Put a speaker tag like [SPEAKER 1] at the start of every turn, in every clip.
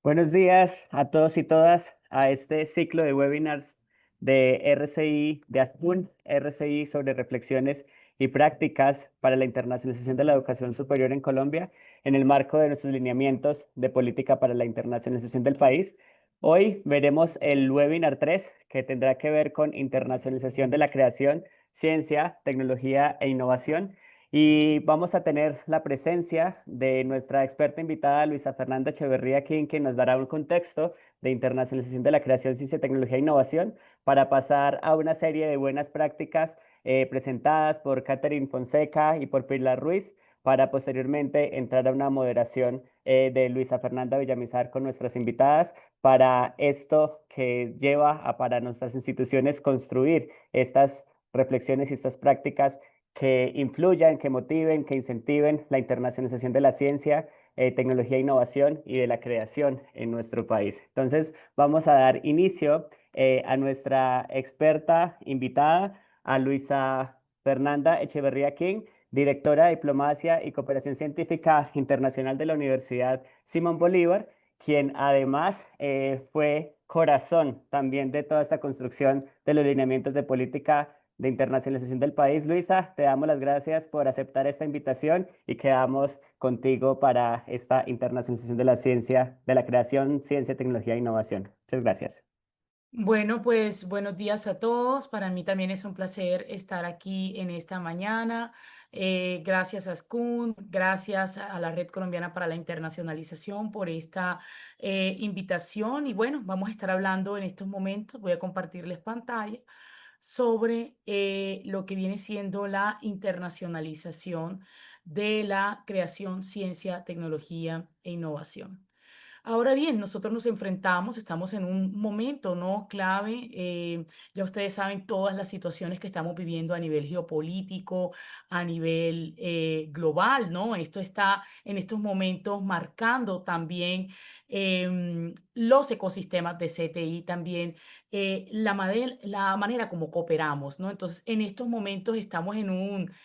[SPEAKER 1] Buenos días a todos y todas a este ciclo de webinars de RCI, de ASPUN, RCI sobre reflexiones y prácticas para la internacionalización de la educación superior en Colombia en el marco de nuestros lineamientos de política para la internacionalización del país. Hoy veremos el webinar 3 que tendrá que ver con internacionalización de la creación, ciencia, tecnología e innovación. Y vamos a tener la presencia de nuestra experta invitada, Luisa Fernanda Echeverría King, que nos dará un contexto de internacionalización de la creación, ciencia, tecnología e innovación para pasar a una serie de buenas prácticas presentadas por Catherine Fonseca y por Pilar Ruiz, para posteriormente entrar a una moderación de Luisa Fernanda Villamizar con nuestras invitadas para esto que lleva a para nuestras instituciones construir estas reflexiones y estas prácticas que influyan, que motiven, que incentiven la internacionalización de la ciencia, tecnología e innovación y de la creación en nuestro país. Entonces, vamos a dar inicio a nuestra experta invitada, a Luisa Fernanda Echeverría King, directora de Diplomacia y Cooperación Científica Internacional de la Universidad Simón Bolívar, quien además fue corazón también de toda esta construcción de los lineamientos de política de internacionalización del país. Luisa, te damos las gracias por aceptar esta invitación y quedamos contigo para esta internacionalización de la ciencia, de la creación, ciencia, tecnología e innovación. Muchas gracias.
[SPEAKER 2] Bueno, pues buenos días a todos. Para mí también es un placer estar aquí en esta mañana. Gracias a SCUN, gracias a la Red Colombiana para la Internacionalización por esta invitación. Y bueno, vamos a estar hablando en estos momentos, voy a compartirles pantalla, sobre lo que viene siendo la internacionalización de la creación, ciencia, tecnología e innovación. Ahora bien, nosotros nos enfrentamos, estamos en un momento, ¿no? Clave. Ya ustedes saben todas las situaciones que estamos viviendo a nivel geopolítico, a nivel global, ¿no? Esto está en estos momentos marcando también los ecosistemas de CTI, también la manera como cooperamos, ¿no? Entonces, en estos momentos estamos en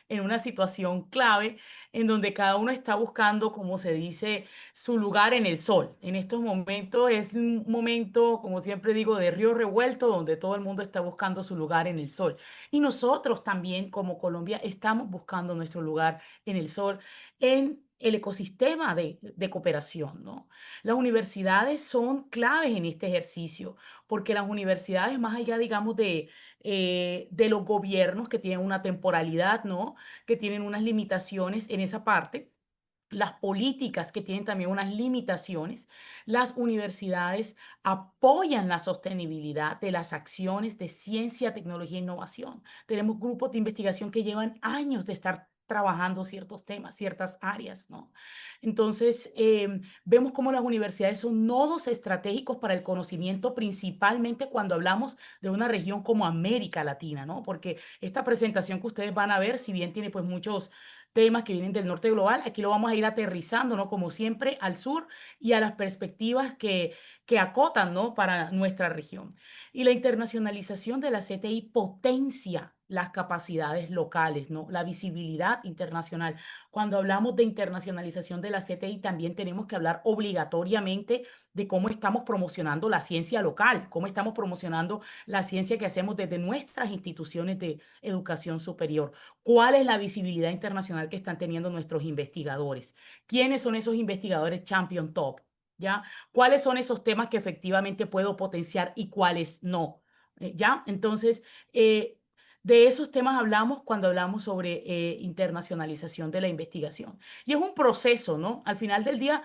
[SPEAKER 2] una situación clave en donde cada uno está buscando, como se dice, su lugar en el sol. En estos momentos es un momento, como siempre digo, de río revuelto, donde todo el mundo está buscando su lugar en el sol. Y nosotros también, como Colombia, estamos buscando nuestro lugar en el sol, en el ecosistema de cooperación, ¿no? Las universidades son claves en este ejercicio, porque las universidades, más allá, digamos, de los gobiernos que tienen una temporalidad, ¿no? Que tienen unas limitaciones en esa parte, las políticas que tienen también unas limitaciones, las universidades apoyan la sostenibilidad de las acciones de ciencia, tecnología e innovación. Tenemos grupos de investigación que llevan años de estar trabajando ciertos temas, ciertas áreas, ¿no? Entonces, vemos cómo las universidades son nodos estratégicos para el conocimiento, principalmente cuando hablamos de una región como América Latina, ¿no? Porque esta presentación que ustedes van a ver, si bien tiene pues muchos temas que vienen del norte global. Aquí lo vamos a ir aterrizando, ¿no? Como siempre, al sur y a las perspectivas que acotan, ¿no? Para nuestra región. Y la internacionalización de la CTI potencia las capacidades locales, ¿no? La visibilidad internacional. Cuando hablamos de internacionalización de la CTI, también tenemos que hablar obligatoriamente de cómo estamos promocionando la ciencia local, cómo estamos promocionando la ciencia que hacemos desde nuestras instituciones de educación superior. ¿Cuál es la visibilidad internacional que están teniendo nuestros investigadores? ¿Quiénes son esos investigadores champion top? ¿Ya? ¿Cuáles son esos temas que efectivamente puedo potenciar y cuáles no? ¿Ya? Entonces, de esos temas hablamos cuando hablamos sobre internacionalización de la investigación. Y es un proceso, ¿no? Al final del día,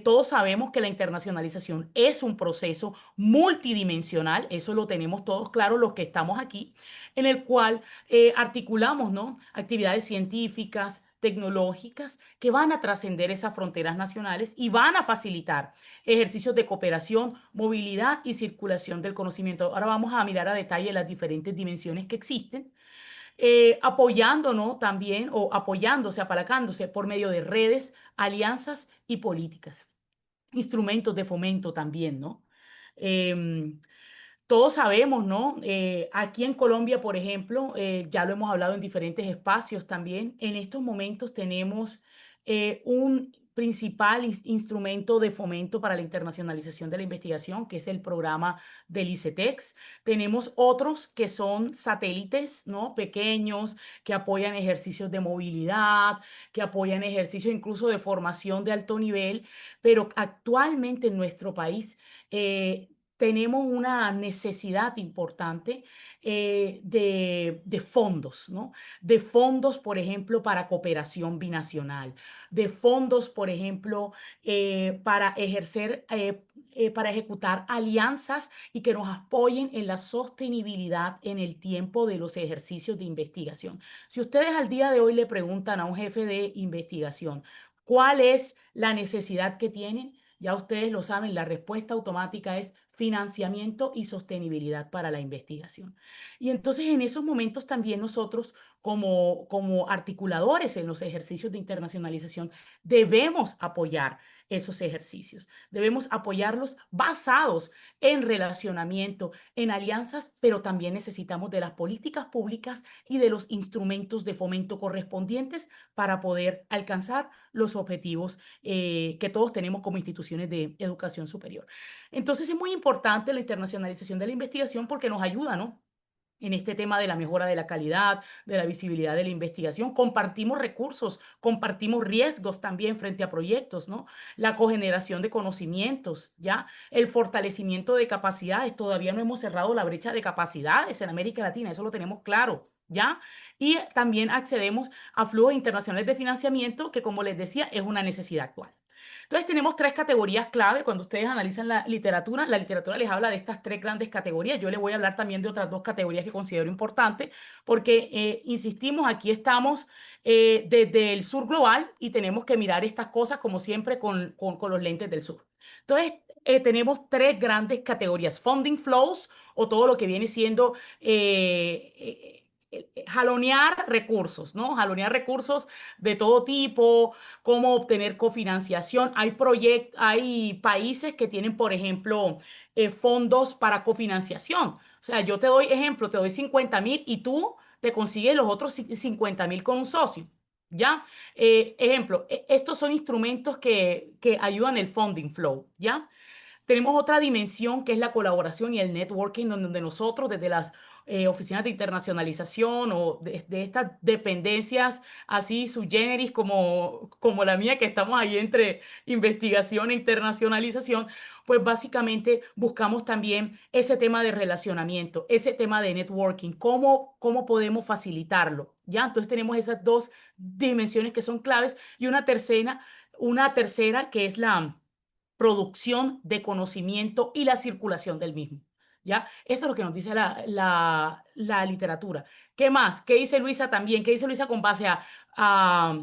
[SPEAKER 2] todos sabemos que la internacionalización es un proceso multidimensional, eso lo tenemos todos claro los que estamos aquí, en el cual articulamos, ¿no? Actividades científicas, tecnológicas que van a trascender esas fronteras nacionales y van a facilitar ejercicios de cooperación, movilidad y circulación del conocimiento. Ahora vamos a mirar a detalle las diferentes dimensiones que existen, apoyándonos también o apoyándose, apalancándose por medio de redes, alianzas y políticas. Instrumentos de fomento también, ¿no? Em, todos sabemos, ¿no? Aquí en Colombia, por ejemplo, ya lo hemos hablado en diferentes espacios también, en estos momentos tenemos un principal instrumento de fomento para la internacionalización de la investigación, que es el programa del ICETEX. Tenemos otros que son satélites, ¿no? Pequeños, que apoyan ejercicios de movilidad, que apoyan ejercicios incluso de formación de alto nivel, pero actualmente en nuestro país tenemos una necesidad importante de fondos, ¿no? De fondos, por ejemplo, para cooperación binacional, de fondos, por ejemplo, para ejecutar alianzas y que nos apoyen en la sostenibilidad en el tiempo de los ejercicios de investigación. Si ustedes al día de hoy le preguntan a un jefe de investigación cuál es la necesidad que tienen, ya ustedes lo saben, la respuesta automática es financiamiento y sostenibilidad para la investigación. Y entonces en esos momentos también nosotros como articuladores en los ejercicios de internacionalización debemos apoyar esos ejercicios. Debemos apoyarlos basados en relacionamiento, en alianzas, pero también necesitamos de las políticas públicas y de los instrumentos de fomento correspondientes para poder alcanzar los objetivos que todos tenemos como instituciones de educación superior. Entonces es muy importante la internacionalización de la investigación porque nos ayuda, ¿no? En este tema de la mejora de la calidad, de la visibilidad de la investigación. Compartimos recursos, compartimos riesgos también frente a proyectos, ¿no? La cogeneración de conocimientos, ¿ya? El fortalecimiento de capacidades. Todavía no hemos cerrado la brecha de capacidades en América Latina, eso lo tenemos claro, ¿ya? Y también accedemos a flujos internacionales de financiamiento que, como les decía, es una necesidad actual. Entonces tenemos tres categorías clave cuando ustedes analizan la literatura. La literatura les habla de estas tres grandes categorías. Yo les voy a hablar también de otras dos categorías que considero importantes porque, insistimos, aquí estamos desde el sur global y tenemos que mirar estas cosas como siempre con los lentes del sur. Entonces, tenemos tres grandes categorías: funding flows, o todo lo que viene siendo jalonear recursos, ¿no? Jalonear recursos de todo tipo, cómo obtener cofinanciación. Hay países que tienen, por ejemplo, fondos para cofinanciación. O sea, yo te doy ejemplo, te doy 50.000 y tú te consigues los otros 50.000 con un socio. ¿Ya? Ejemplo, estos son instrumentos que ayudan el funding flow, ¿ya? Tenemos otra dimensión que es la colaboración y el networking, donde nosotros desde las oficinas de internacionalización o de estas dependencias así sui generis como la mía, que estamos ahí entre investigación e internacionalización, pues básicamente buscamos también ese tema de relacionamiento, ese tema de networking, cómo podemos facilitarlo, ¿ya? Entonces tenemos esas dos dimensiones que son claves y una tercera que es la producción de conocimiento y la circulación del mismo. ¿Ya? Esto es lo que nos dice la literatura. ¿Qué más? ¿Qué dice Luisa también? ¿Qué dice Luisa con base a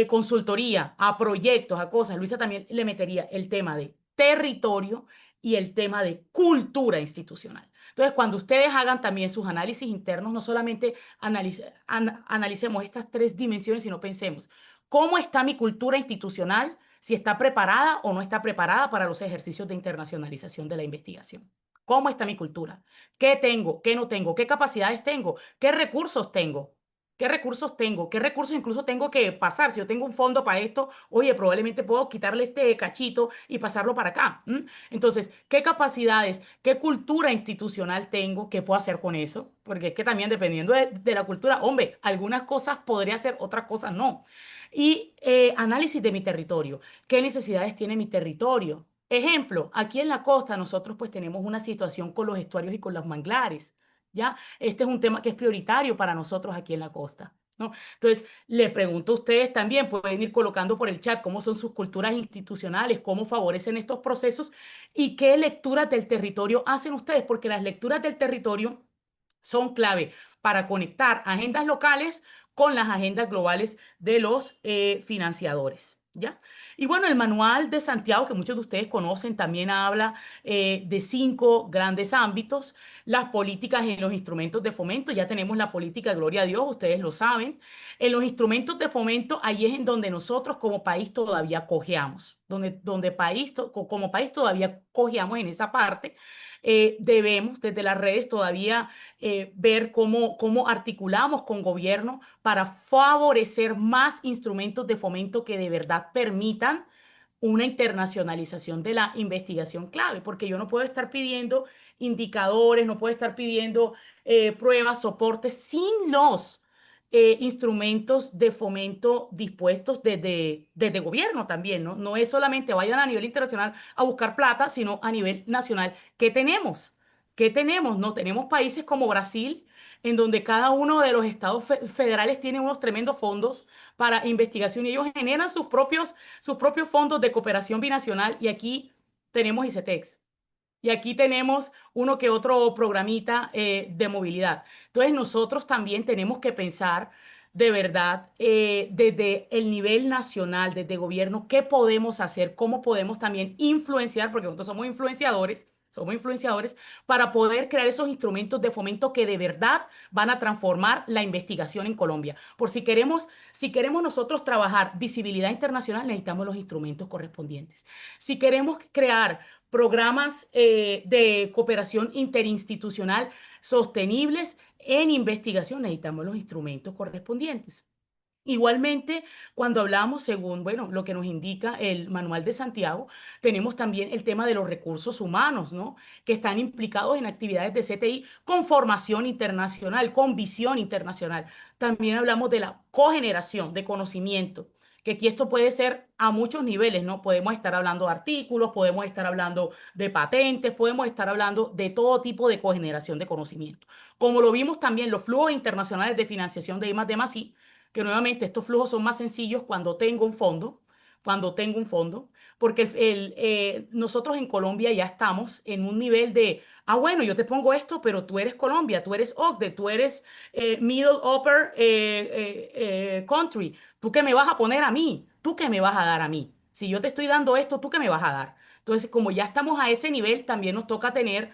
[SPEAKER 2] consultoría, a proyectos, a cosas? Luisa también le metería el tema de territorio y el tema de cultura institucional. Entonces, cuando ustedes hagan también sus análisis internos, no solamente analicemos estas tres dimensiones, sino pensemos, ¿cómo está mi cultura institucional? Si está preparada o no está preparada para los ejercicios de internacionalización de la investigación. ¿Cómo está mi cultura? ¿Qué tengo? ¿Qué no tengo? ¿Qué capacidades tengo? ¿Qué recursos tengo? ¿Qué recursos tengo? ¿Qué recursos incluso tengo que pasar? Si yo tengo un fondo para esto, oye, probablemente puedo quitarle este cachito y pasarlo para acá. Entonces, ¿qué capacidades, qué cultura institucional tengo? ¿Qué puedo hacer con eso? Porque es que también dependiendo de la cultura, hombre, algunas cosas podría hacer, otras cosas no. Y análisis de mi territorio. ¿Qué necesidades tiene mi territorio? Ejemplo, aquí en la costa nosotros pues tenemos una situación con los estuarios y con los manglares, ¿ya? Este es un tema que es prioritario para nosotros aquí en la costa, ¿no? Entonces, les pregunto a ustedes también, pueden ir colocando por el chat cómo son sus culturas institucionales, cómo favorecen estos procesos y qué lecturas del territorio hacen ustedes, porque las lecturas del territorio son clave para conectar agendas locales con las agendas globales de los financiadores. ¿Ya? Y bueno, el manual de Santiago, que muchos de ustedes conocen, también habla de 5 grandes ámbitos: las políticas y los instrumentos de fomento. Ya tenemos la política, gloria a Dios, ustedes lo saben. En los instrumentos de fomento, ahí es en donde nosotros como país todavía cojeamos. donde como país todavía cogíamos en esa parte. Debemos desde las redes todavía ver cómo articulamos con gobierno para favorecer más instrumentos de fomento que de verdad permitan una internacionalización de la investigación clave, porque yo no puedo estar pidiendo indicadores, no puedo estar pidiendo pruebas, soportes sin los instrumentos de fomento dispuestos desde gobierno también, ¿no? No es solamente vayan a nivel internacional a buscar plata, sino a nivel nacional. ¿Qué tenemos? ¿Qué tenemos? No tenemos países como Brasil, en donde cada uno de los estados federales tiene unos tremendos fondos para investigación y ellos generan sus propios fondos de cooperación binacional y aquí tenemos ICETEX. Y aquí tenemos uno que otro programita de movilidad. Entonces nosotros también tenemos que pensar de verdad desde el nivel nacional, desde gobierno, qué podemos hacer, cómo podemos también influenciar, porque nosotros somos influenciadores para poder crear esos instrumentos de fomento que de verdad van a transformar la investigación en Colombia. Por si queremos nosotros trabajar visibilidad internacional, necesitamos los instrumentos correspondientes. Si queremos crear programas de cooperación interinstitucional sostenibles en investigación, necesitamos los instrumentos correspondientes. Igualmente, cuando hablamos, según, bueno, lo que nos indica el Manual de Santiago, tenemos también el tema de los recursos humanos, ¿no? Que están implicados en actividades de CTI con formación internacional, con visión internacional. También hablamos de la cogeneración de conocimiento, que aquí esto puede ser a muchos niveles, ¿no? Podemos estar hablando de artículos, podemos estar hablando de patentes, podemos estar hablando de todo tipo de cogeneración de conocimiento. Como lo vimos también, los flujos internacionales de financiación de I+D+I, que nuevamente estos flujos son más sencillos cuando tengo un fondo, porque nosotros en Colombia ya estamos en un nivel de, bueno, yo te pongo esto, pero tú eres Colombia, tú eres OCDE, tú eres Middle Upper Country, ¿tú qué me vas a poner a mí? ¿Tú qué me vas a dar a mí? Si yo te estoy dando esto, ¿tú qué me vas a dar? Entonces, como ya estamos a ese nivel, también nos toca tener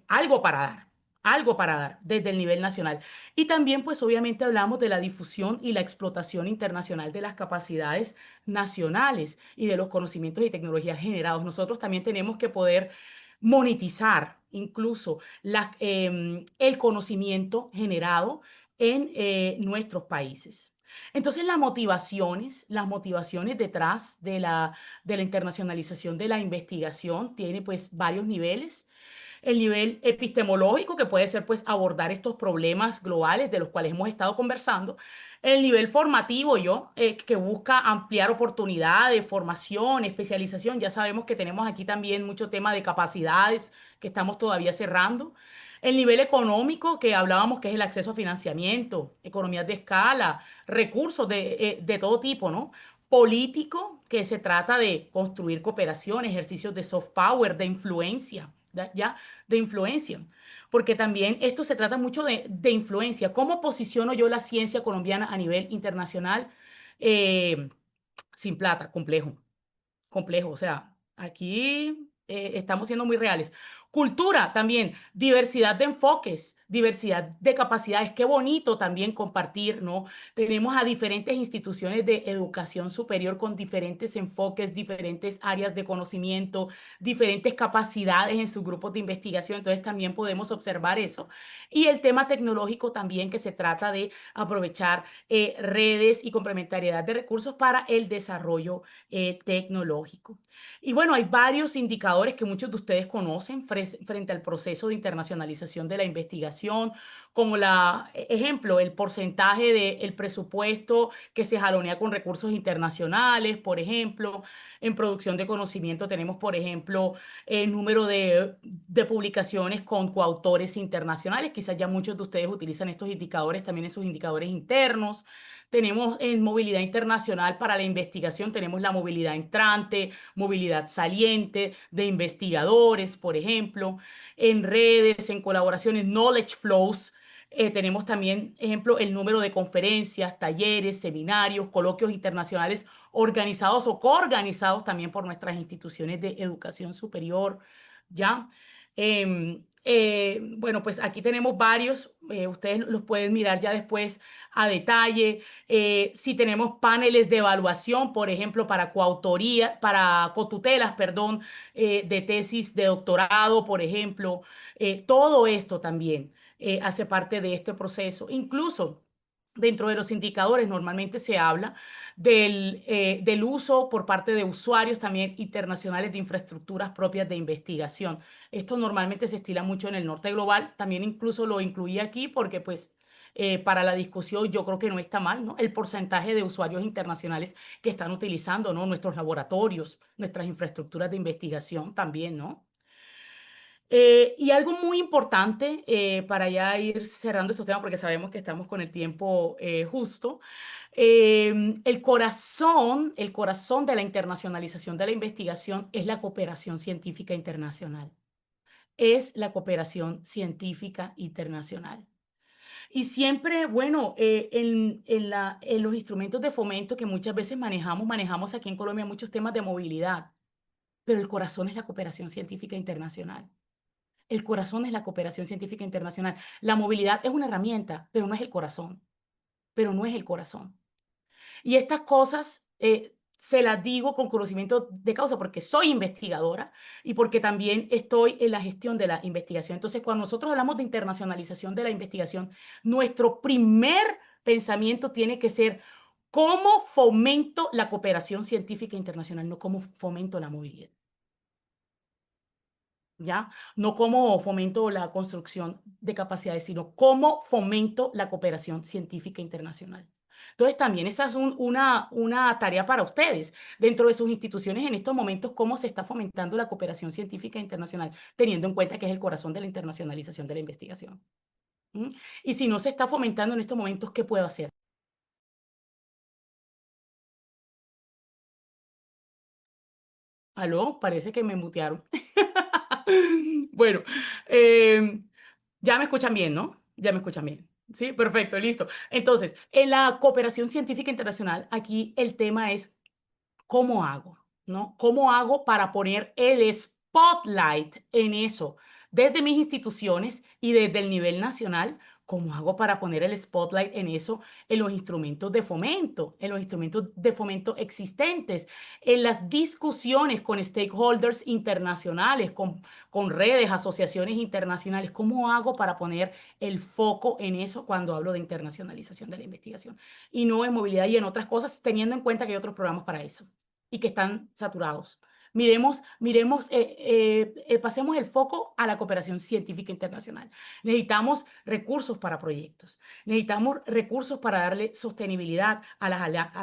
[SPEAKER 2] algo para dar, algo para dar desde el nivel nacional. Y también, pues obviamente hablamos de la difusión y la explotación internacional de las capacidades nacionales y de los conocimientos y tecnologías generados. Nosotros también tenemos que poder monetizar incluso el conocimiento generado en nuestros países. Entonces, las motivaciones detrás de la internacionalización de la investigación tiene pues varios niveles. El nivel epistemológico, que puede ser pues abordar estos problemas globales de los cuales hemos estado conversando. El nivel formativo, que busca ampliar oportunidades, formación, especialización. Ya sabemos que tenemos aquí también mucho tema de capacidades que estamos todavía cerrando. El nivel económico, que hablábamos que es el acceso a financiamiento, economías de escala, recursos de todo tipo, ¿no? Político, que se trata de construir cooperación, ejercicios de soft power, de influencia, ¿ya? De influencia. Porque también esto se trata mucho de influencia. ¿Cómo posiciono yo la ciencia colombiana a nivel internacional? Eh, Sin plata, complejo, complejo. O sea, aquí estamos siendo muy reales. Cultura también, diversidad de enfoques, diversidad de capacidades. Qué bonito también compartir, ¿no? Tenemos a diferentes instituciones de educación superior con diferentes enfoques, diferentes áreas de conocimiento, diferentes capacidades en sus grupos de investigación. Entonces también podemos observar eso. Y el tema tecnológico también, que se trata de aprovechar redes y complementariedad de recursos para el desarrollo tecnológico. Y bueno, hay varios indicadores que muchos de ustedes conocen frente al proceso de internacionalización de la investigación, como ejemplo, el porcentaje del presupuesto que se jalonea con recursos internacionales, por ejemplo. En producción de conocimiento tenemos, por ejemplo, el número de publicaciones con coautores internacionales. Quizás ya muchos de ustedes utilizan estos indicadores, también esos indicadores internos. Tenemos en movilidad internacional para la investigación, tenemos la movilidad entrante, movilidad saliente de investigadores, por ejemplo, en redes, en colaboraciones, knowledge flows. Tenemos también, ejemplo, el número de conferencias, talleres, seminarios, coloquios internacionales organizados o coorganizados también por nuestras instituciones de educación superior, ¿ya? bueno, pues aquí tenemos varios, ustedes los pueden mirar ya después a detalle. Si tenemos paneles de evaluación, por ejemplo, para coautoría, para cotutelas, perdón, de tesis de doctorado, por ejemplo, todo esto también hace parte de este proceso. Incluso dentro de los indicadores normalmente se habla del uso por parte de usuarios también internacionales de infraestructuras propias de investigación. Esto normalmente se estila mucho en el norte global. También incluso lo incluí aquí porque pues para la discusión yo creo que no está mal, ¿no? El porcentaje de usuarios internacionales que están utilizando, ¿no? Nuestros laboratorios, nuestras infraestructuras de investigación también, ¿no? Y algo muy importante para ya ir cerrando estos temas, porque sabemos que estamos con el tiempo justo, el corazón de la internacionalización de la investigación es la cooperación científica internacional. Es la cooperación científica internacional. Y siempre, bueno, en los instrumentos de fomento que muchas veces manejamos aquí en Colombia muchos temas de movilidad, pero el corazón es la cooperación científica internacional. El corazón es la cooperación científica internacional. La movilidad es una herramienta, pero no es el corazón. Pero no es el corazón. Y estas cosas se las digo con conocimiento de causa porque soy investigadora y porque también estoy en la gestión de la investigación. Entonces, cuando nosotros hablamos de internacionalización de la investigación, nuestro primer pensamiento tiene que ser cómo fomento la cooperación científica internacional, no cómo fomento la movilidad. ¿Ya? No cómo fomento la construcción de capacidades, sino cómo fomento la cooperación científica internacional. Entonces, también esa es una tarea para ustedes dentro de sus instituciones en estos momentos, cómo se está fomentando la cooperación científica internacional, teniendo en cuenta que es el corazón de la internacionalización de la investigación. ¿Mm? Y si no se está fomentando en estos momentos, ¿qué puedo hacer? ¿Aló? Parece que me mutearon. Bueno, eh, ya me escuchan bien, ¿no? Ya me escuchan bien. Sí, perfecto, listo. Entonces, en la cooperación científica internacional, aquí el tema es ¿cómo hago? ¿No? ¿Cómo hago para poner el spotlight en eso? Desde mis instituciones y desde el nivel nacional, ¿cómo hago para poner el spotlight en eso en los instrumentos de fomento, en los instrumentos de fomento existentes, en las discusiones con stakeholders internacionales, con redes, asociaciones internacionales? ¿Cómo hago para poner el foco en eso cuando hablo de internacionalización de la investigación? Y no en movilidad y en otras cosas, teniendo en cuenta que hay otros programas para eso y que están saturados. Pasemos el foco a la cooperación científica internacional. Necesitamos recursos para proyectos, necesitamos recursos para darle sostenibilidad a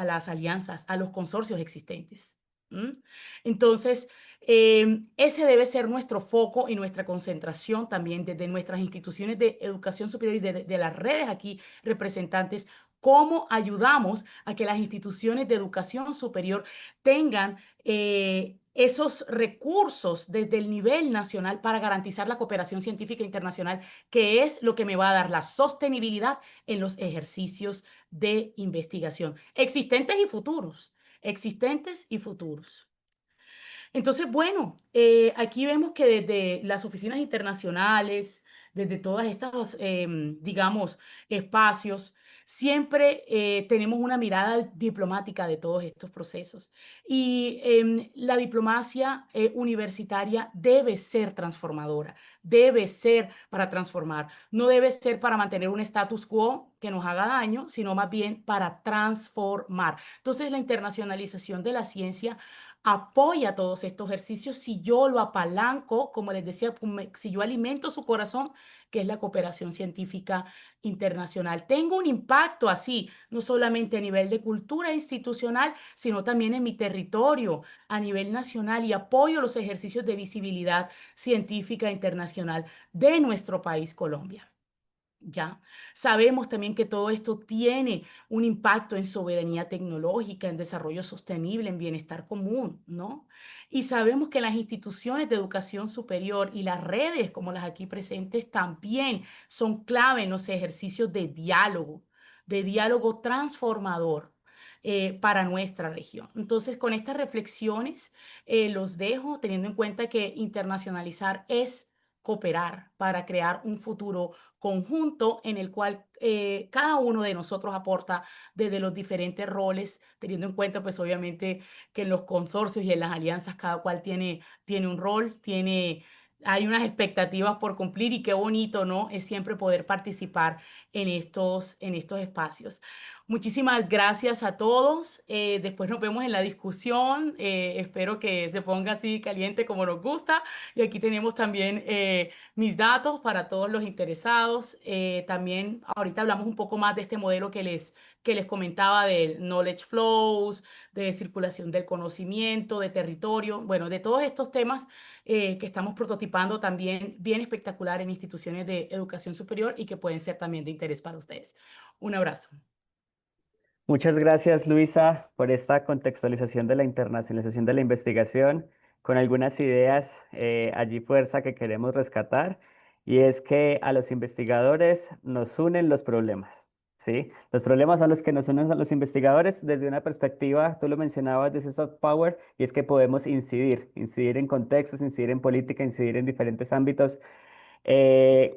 [SPEAKER 2] las alianzas, a los consorcios existentes. ¿Mm? Entonces, ese debe ser nuestro foco y nuestra concentración también desde nuestras instituciones de educación superior y de las redes aquí representantes. ¿Cómo ayudamos a que las instituciones de educación superior tengan esos recursos desde el nivel nacional para garantizar la cooperación científica internacional, que es lo que me va a dar la sostenibilidad en los ejercicios de investigación existentes y futuros? Existentes y futuros. Entonces, bueno, aquí vemos que desde las oficinas internacionales, desde todas estas, digamos, espacios, siempre tenemos una mirada diplomática de todos estos procesos. Y la diplomacia universitaria debe ser transformadora, debe ser para transformar, no debe ser para mantener un status quo que nos haga daño, sino más bien para transformar. Entonces, la internacionalización de la ciencia apoya todos estos ejercicios si yo lo apalanco, como les decía, si yo alimento su corazón, que es la cooperación científica internacional. Tengo un impacto así, no solamente a nivel de cultura institucional, sino también en mi territorio, a nivel nacional, y apoyo los ejercicios de visibilidad científica internacional de nuestro país, Colombia. ¿Ya? Sabemos también que todo esto tiene un impacto en soberanía tecnológica, en desarrollo sostenible, en bienestar común, ¿no? Y sabemos que las instituciones de educación superior y las redes como las aquí presentes también son clave en los ejercicios de diálogo transformador para nuestra región. Entonces, con estas reflexiones los dejo, teniendo en cuenta que internacionalizar es cooperar, para crear un futuro conjunto en el cual cada uno de nosotros aporta desde los diferentes roles, teniendo en cuenta pues obviamente que en los consorcios y en las alianzas cada cual tiene un rol, hay unas expectativas por cumplir y qué bonito, ¿no? Es siempre poder participar en estos espacios. Muchísimas gracias a todos. Después nos vemos en la discusión. Espero que se ponga así caliente como nos gusta. Y aquí tenemos también mis datos para todos los interesados. También ahorita hablamos un poco más de este modelo que les comentaba del knowledge flows, de circulación del conocimiento, de territorio, bueno, de todos estos temas que estamos prototipando también bien espectacular en instituciones de educación superior y que pueden ser también de interés para ustedes. Un abrazo.
[SPEAKER 1] Muchas gracias, Luisa, por esta contextualización de la internacionalización de la investigación, con algunas ideas allí fuerza que queremos rescatar, y es que a los investigadores nos unen los problemas, ¿sí? Los problemas son los que nos unen a los investigadores desde una perspectiva, tú lo mencionabas, desde soft power, y es que podemos incidir en contextos, incidir en política, incidir en diferentes ámbitos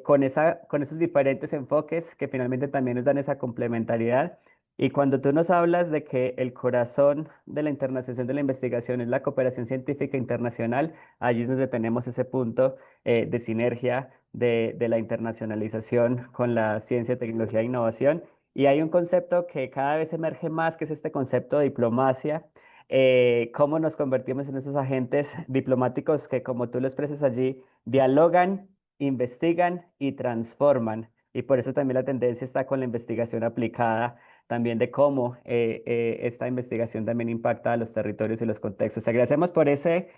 [SPEAKER 1] con esos diferentes enfoques que finalmente también nos dan esa complementariedad. Y cuando tú nos hablas de que el corazón de la internacionalización de la investigación es la cooperación científica internacional, allí es donde tenemos ese punto de sinergia de la internacionalización con la ciencia, tecnología e innovación. Y hay un concepto que cada vez emerge más, que es este concepto de diplomacia. Cómo nos convertimos en esos agentes diplomáticos que, como tú lo expresas allí, dialogan, investigan y transforman. Y por eso también la tendencia está con la investigación aplicada, también de cómo esta investigación también impacta a los territorios y los contextos. Te agradecemos por ese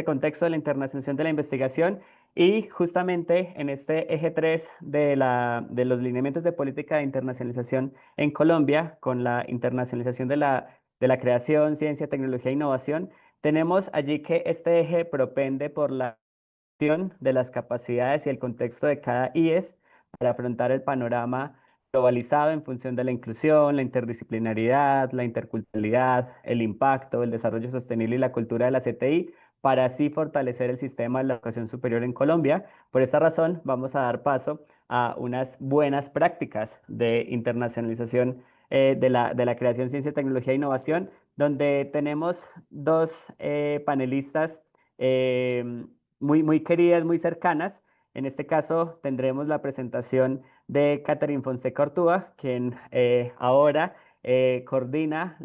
[SPEAKER 1] contexto de la internacionalización de la investigación y justamente en este eje 3 de los lineamientos de política de internacionalización en Colombia, con la internacionalización de la creación, ciencia, tecnología e innovación, tenemos allí que este eje propende por la de las capacidades y el contexto de cada IES para afrontar el panorama globalizado en función de la inclusión, la interdisciplinaridad, la interculturalidad, el impacto, el desarrollo sostenible y la cultura de la CTI, para así fortalecer el sistema de la educación superior en Colombia. Por esta razón, vamos a dar paso a unas buenas prácticas de internacionalización de la creación, ciencia, tecnología e innovación, donde tenemos dos panelistas em, muy queridas, muy cercanas. En este caso tendremos la presentación de Catherine Fonseca Ortúa, quien ahora coordina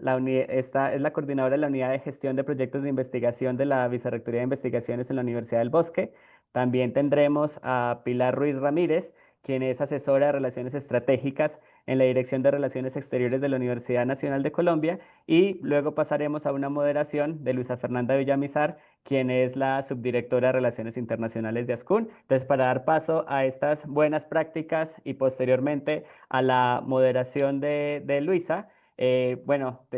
[SPEAKER 1] esta es la coordinadora de la Unidad de Gestión de Proyectos de Investigación de la Vicerrectoría de Investigaciones en la Universidad del Bosque. También tendremos a Pilar Ruiz Ramírez, quien es asesora de Relaciones Estratégicas en la Dirección de Relaciones Exteriores de la Universidad Nacional de Colombia. Y luego pasaremos a una moderación de Luisa Fernanda Villamizar, quien es la subdirectora de Relaciones Internacionales de ASCUN. Entonces, para dar paso a estas buenas prácticas y posteriormente a la moderación de Luisa, bueno,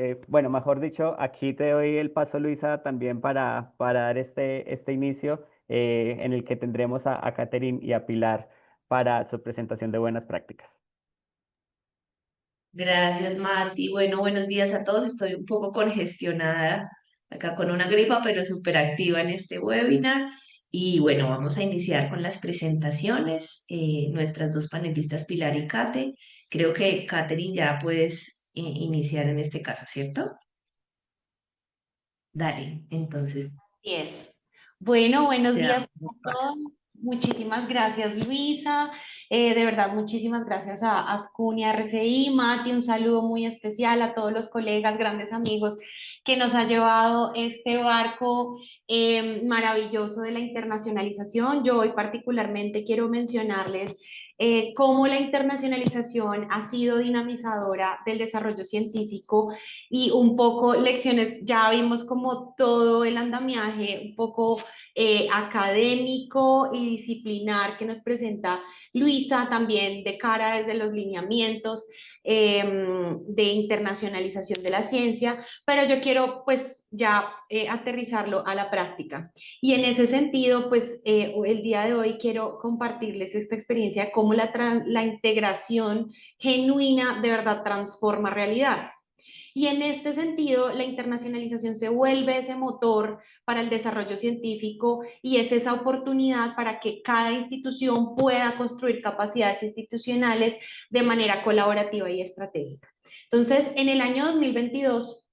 [SPEAKER 1] mejor dicho, aquí te doy el paso, Luisa, también para dar este inicio en el que tendremos a Catherine y a Pilar para su presentación de buenas prácticas.
[SPEAKER 3] Gracias, Mati. Bueno, buenos días a todos. Estoy un poco congestionada acá con una gripa, pero súper activa en este webinar. Y bueno, vamos a iniciar con las presentaciones. Nuestras dos panelistas, Pilar y Kate. Creo que Katherine ya puedes iniciar en este caso, ¿cierto? Dale, entonces
[SPEAKER 4] Así es. Bueno, buenos
[SPEAKER 3] te
[SPEAKER 4] días
[SPEAKER 3] damos
[SPEAKER 4] a todos.
[SPEAKER 3] paso.
[SPEAKER 4] Muchísimas gracias, Luisa. De verdad, muchísimas gracias a Ascun y a RCI. Mati, un saludo muy especial a todos los colegas, grandes amigos que nos ha llevado este barco maravilloso de la internacionalización. Yo hoy particularmente quiero mencionarles cómo la internacionalización ha sido dinamizadora del desarrollo científico y un poco lecciones, ya vimos como todo el andamiaje un poco académico y disciplinar que nos presenta Luisa, también de cara desde los lineamientos de internacionalización de la ciencia, pero yo quiero pues ya aterrizarlo a la práctica. Y en ese sentido, pues el día de hoy quiero compartirles esta experiencia de cómo la integración genuina de verdad transforma realidades. Y en este sentido, la internacionalización se vuelve ese motor para el desarrollo científico y es esa oportunidad para que cada institución pueda construir capacidades institucionales de manera colaborativa y estratégica. Entonces, en el año 2022,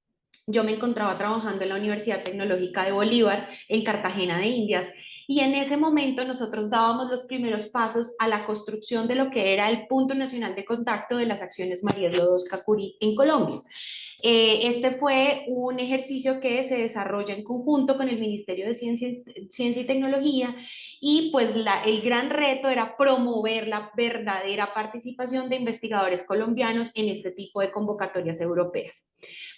[SPEAKER 4] yo me encontraba trabajando en la Universidad Tecnológica de Bolívar, en Cartagena de Indias, y en ese momento nosotros dábamos los primeros pasos a la construcción de lo que era el Punto Nacional de Contacto de las Acciones Marías Lodosca Curí en Colombia. Este fue un ejercicio que se desarrolla en conjunto con el Ministerio de Ciencia y Tecnología y pues el gran reto era promover la verdadera participación de investigadores colombianos en este tipo de convocatorias europeas.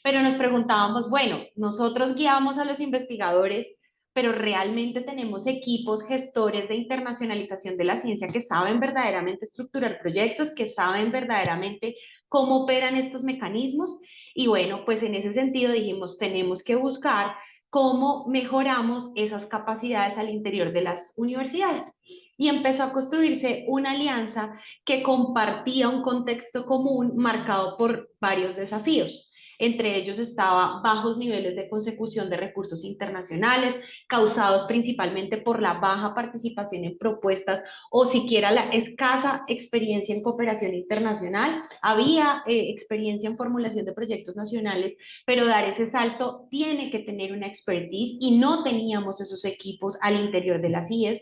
[SPEAKER 4] Pero nos preguntábamos, bueno, nosotros guiamos a los investigadores, pero realmente tenemos equipos gestores de internacionalización de la ciencia que saben verdaderamente estructurar proyectos, que saben verdaderamente cómo operan estos mecanismos. Y bueno, pues en ese sentido dijimos, tenemos que buscar cómo mejoramos esas capacidades al interior de las universidades. Y empezó a construirse una alianza que compartía un contexto común marcado por varios desafíos. Entre ellos estaba bajos niveles de consecución de recursos internacionales, causados principalmente por la baja participación en propuestas o siquiera la escasa experiencia en cooperación internacional. Había experiencia en formulación de proyectos nacionales, pero dar ese salto tiene que tener una expertise y no teníamos esos equipos al interior de las IES.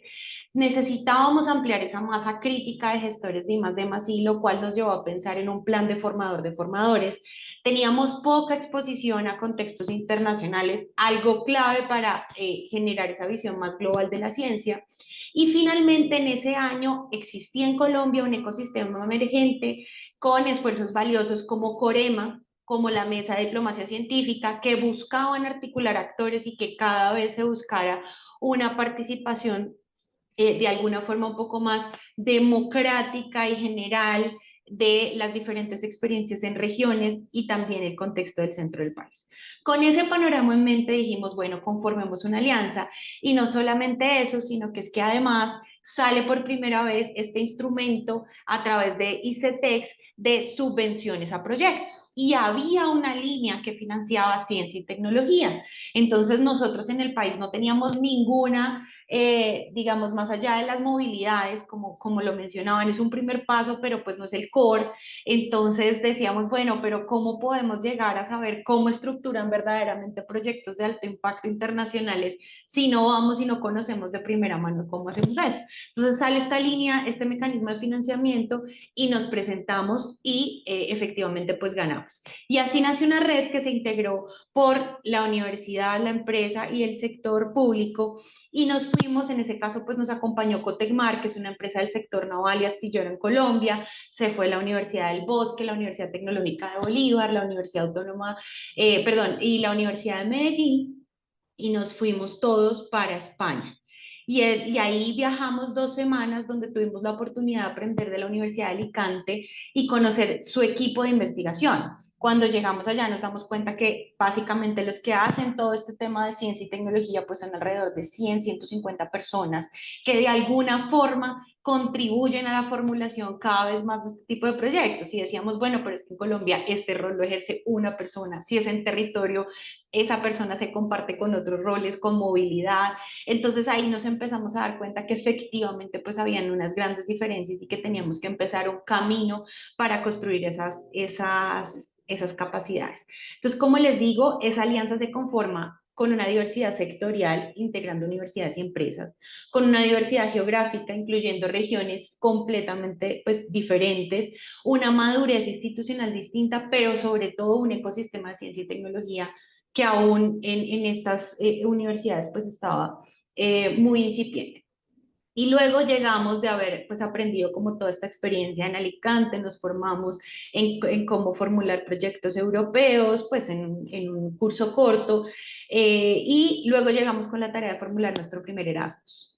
[SPEAKER 4] Necesitábamos ampliar esa masa crítica de gestores de I+D+I, lo cual nos llevó a pensar en un plan de formador de formadores. Teníamos poca exposición a contextos internacionales, algo clave para generar esa visión más global de la ciencia. Y finalmente, en ese año existía en Colombia un ecosistema emergente con esfuerzos valiosos como Corema, como la Mesa de Diplomacia Científica, que buscaban articular actores y que cada vez se buscara una participación de alguna forma un poco más democrática y general de las diferentes experiencias en regiones y también el contexto del centro del país. Con ese panorama en mente dijimos, bueno, conformemos una alianza y no solamente eso, sino que es que además sale por primera vez este instrumento a través de ICETEX de subvenciones a proyectos y había una línea que financiaba ciencia y tecnología. Entonces nosotros en el país no teníamos ninguna, digamos, más allá de las movilidades, como lo mencionaban, es un primer paso, pero pues no es el core. Entonces decíamos, bueno, pero ¿cómo podemos llegar a saber cómo estructuran verdaderamente proyectos de alto impacto internacionales si no vamos y no conocemos de primera mano cómo hacemos eso? Entonces sale esta línea, este mecanismo de financiamiento y nos presentamos y efectivamente pues ganamos. Y así nació una red que se integró por la universidad, la empresa y el sector público y nos fuimos, en ese caso pues nos acompañó Cotecmar, que es una empresa del sector naval y astillero en Colombia, se fue la Universidad del Bosque, la Universidad Tecnológica de Bolívar, la Universidad Autónoma, y la Universidad de Medellín y nos fuimos todos para España. Y ahí viajamos 2 semanas donde tuvimos la oportunidad de aprender de la Universidad de Alicante y conocer su equipo de investigación. Cuando llegamos allá nos damos cuenta que básicamente los que hacen todo este tema de ciencia y tecnología pues son alrededor de 100, 150 personas que de alguna forma contribuyen a la formulación cada vez más de este tipo de proyectos. Y decíamos, bueno, pero es que en Colombia este rol lo ejerce una persona. Si es en territorio, esa persona se comparte con otros roles, con movilidad. Entonces ahí nos empezamos a dar cuenta que efectivamente pues habían unas grandes diferencias y que teníamos que empezar un camino para construir esas capacidades. Entonces, como les digo, esa alianza se conforma con una diversidad sectorial, integrando universidades y empresas, con una diversidad geográfica, incluyendo regiones completamente pues, diferentes, una madurez institucional distinta, pero sobre todo un ecosistema de ciencia y tecnología que aún en estas universidades pues estaba muy incipiente. Y luego llegamos de haber pues aprendido como toda esta experiencia en Alicante, nos formamos en cómo formular proyectos europeos, pues en un curso corto, y luego llegamos con la tarea de formular nuestro primer Erasmus.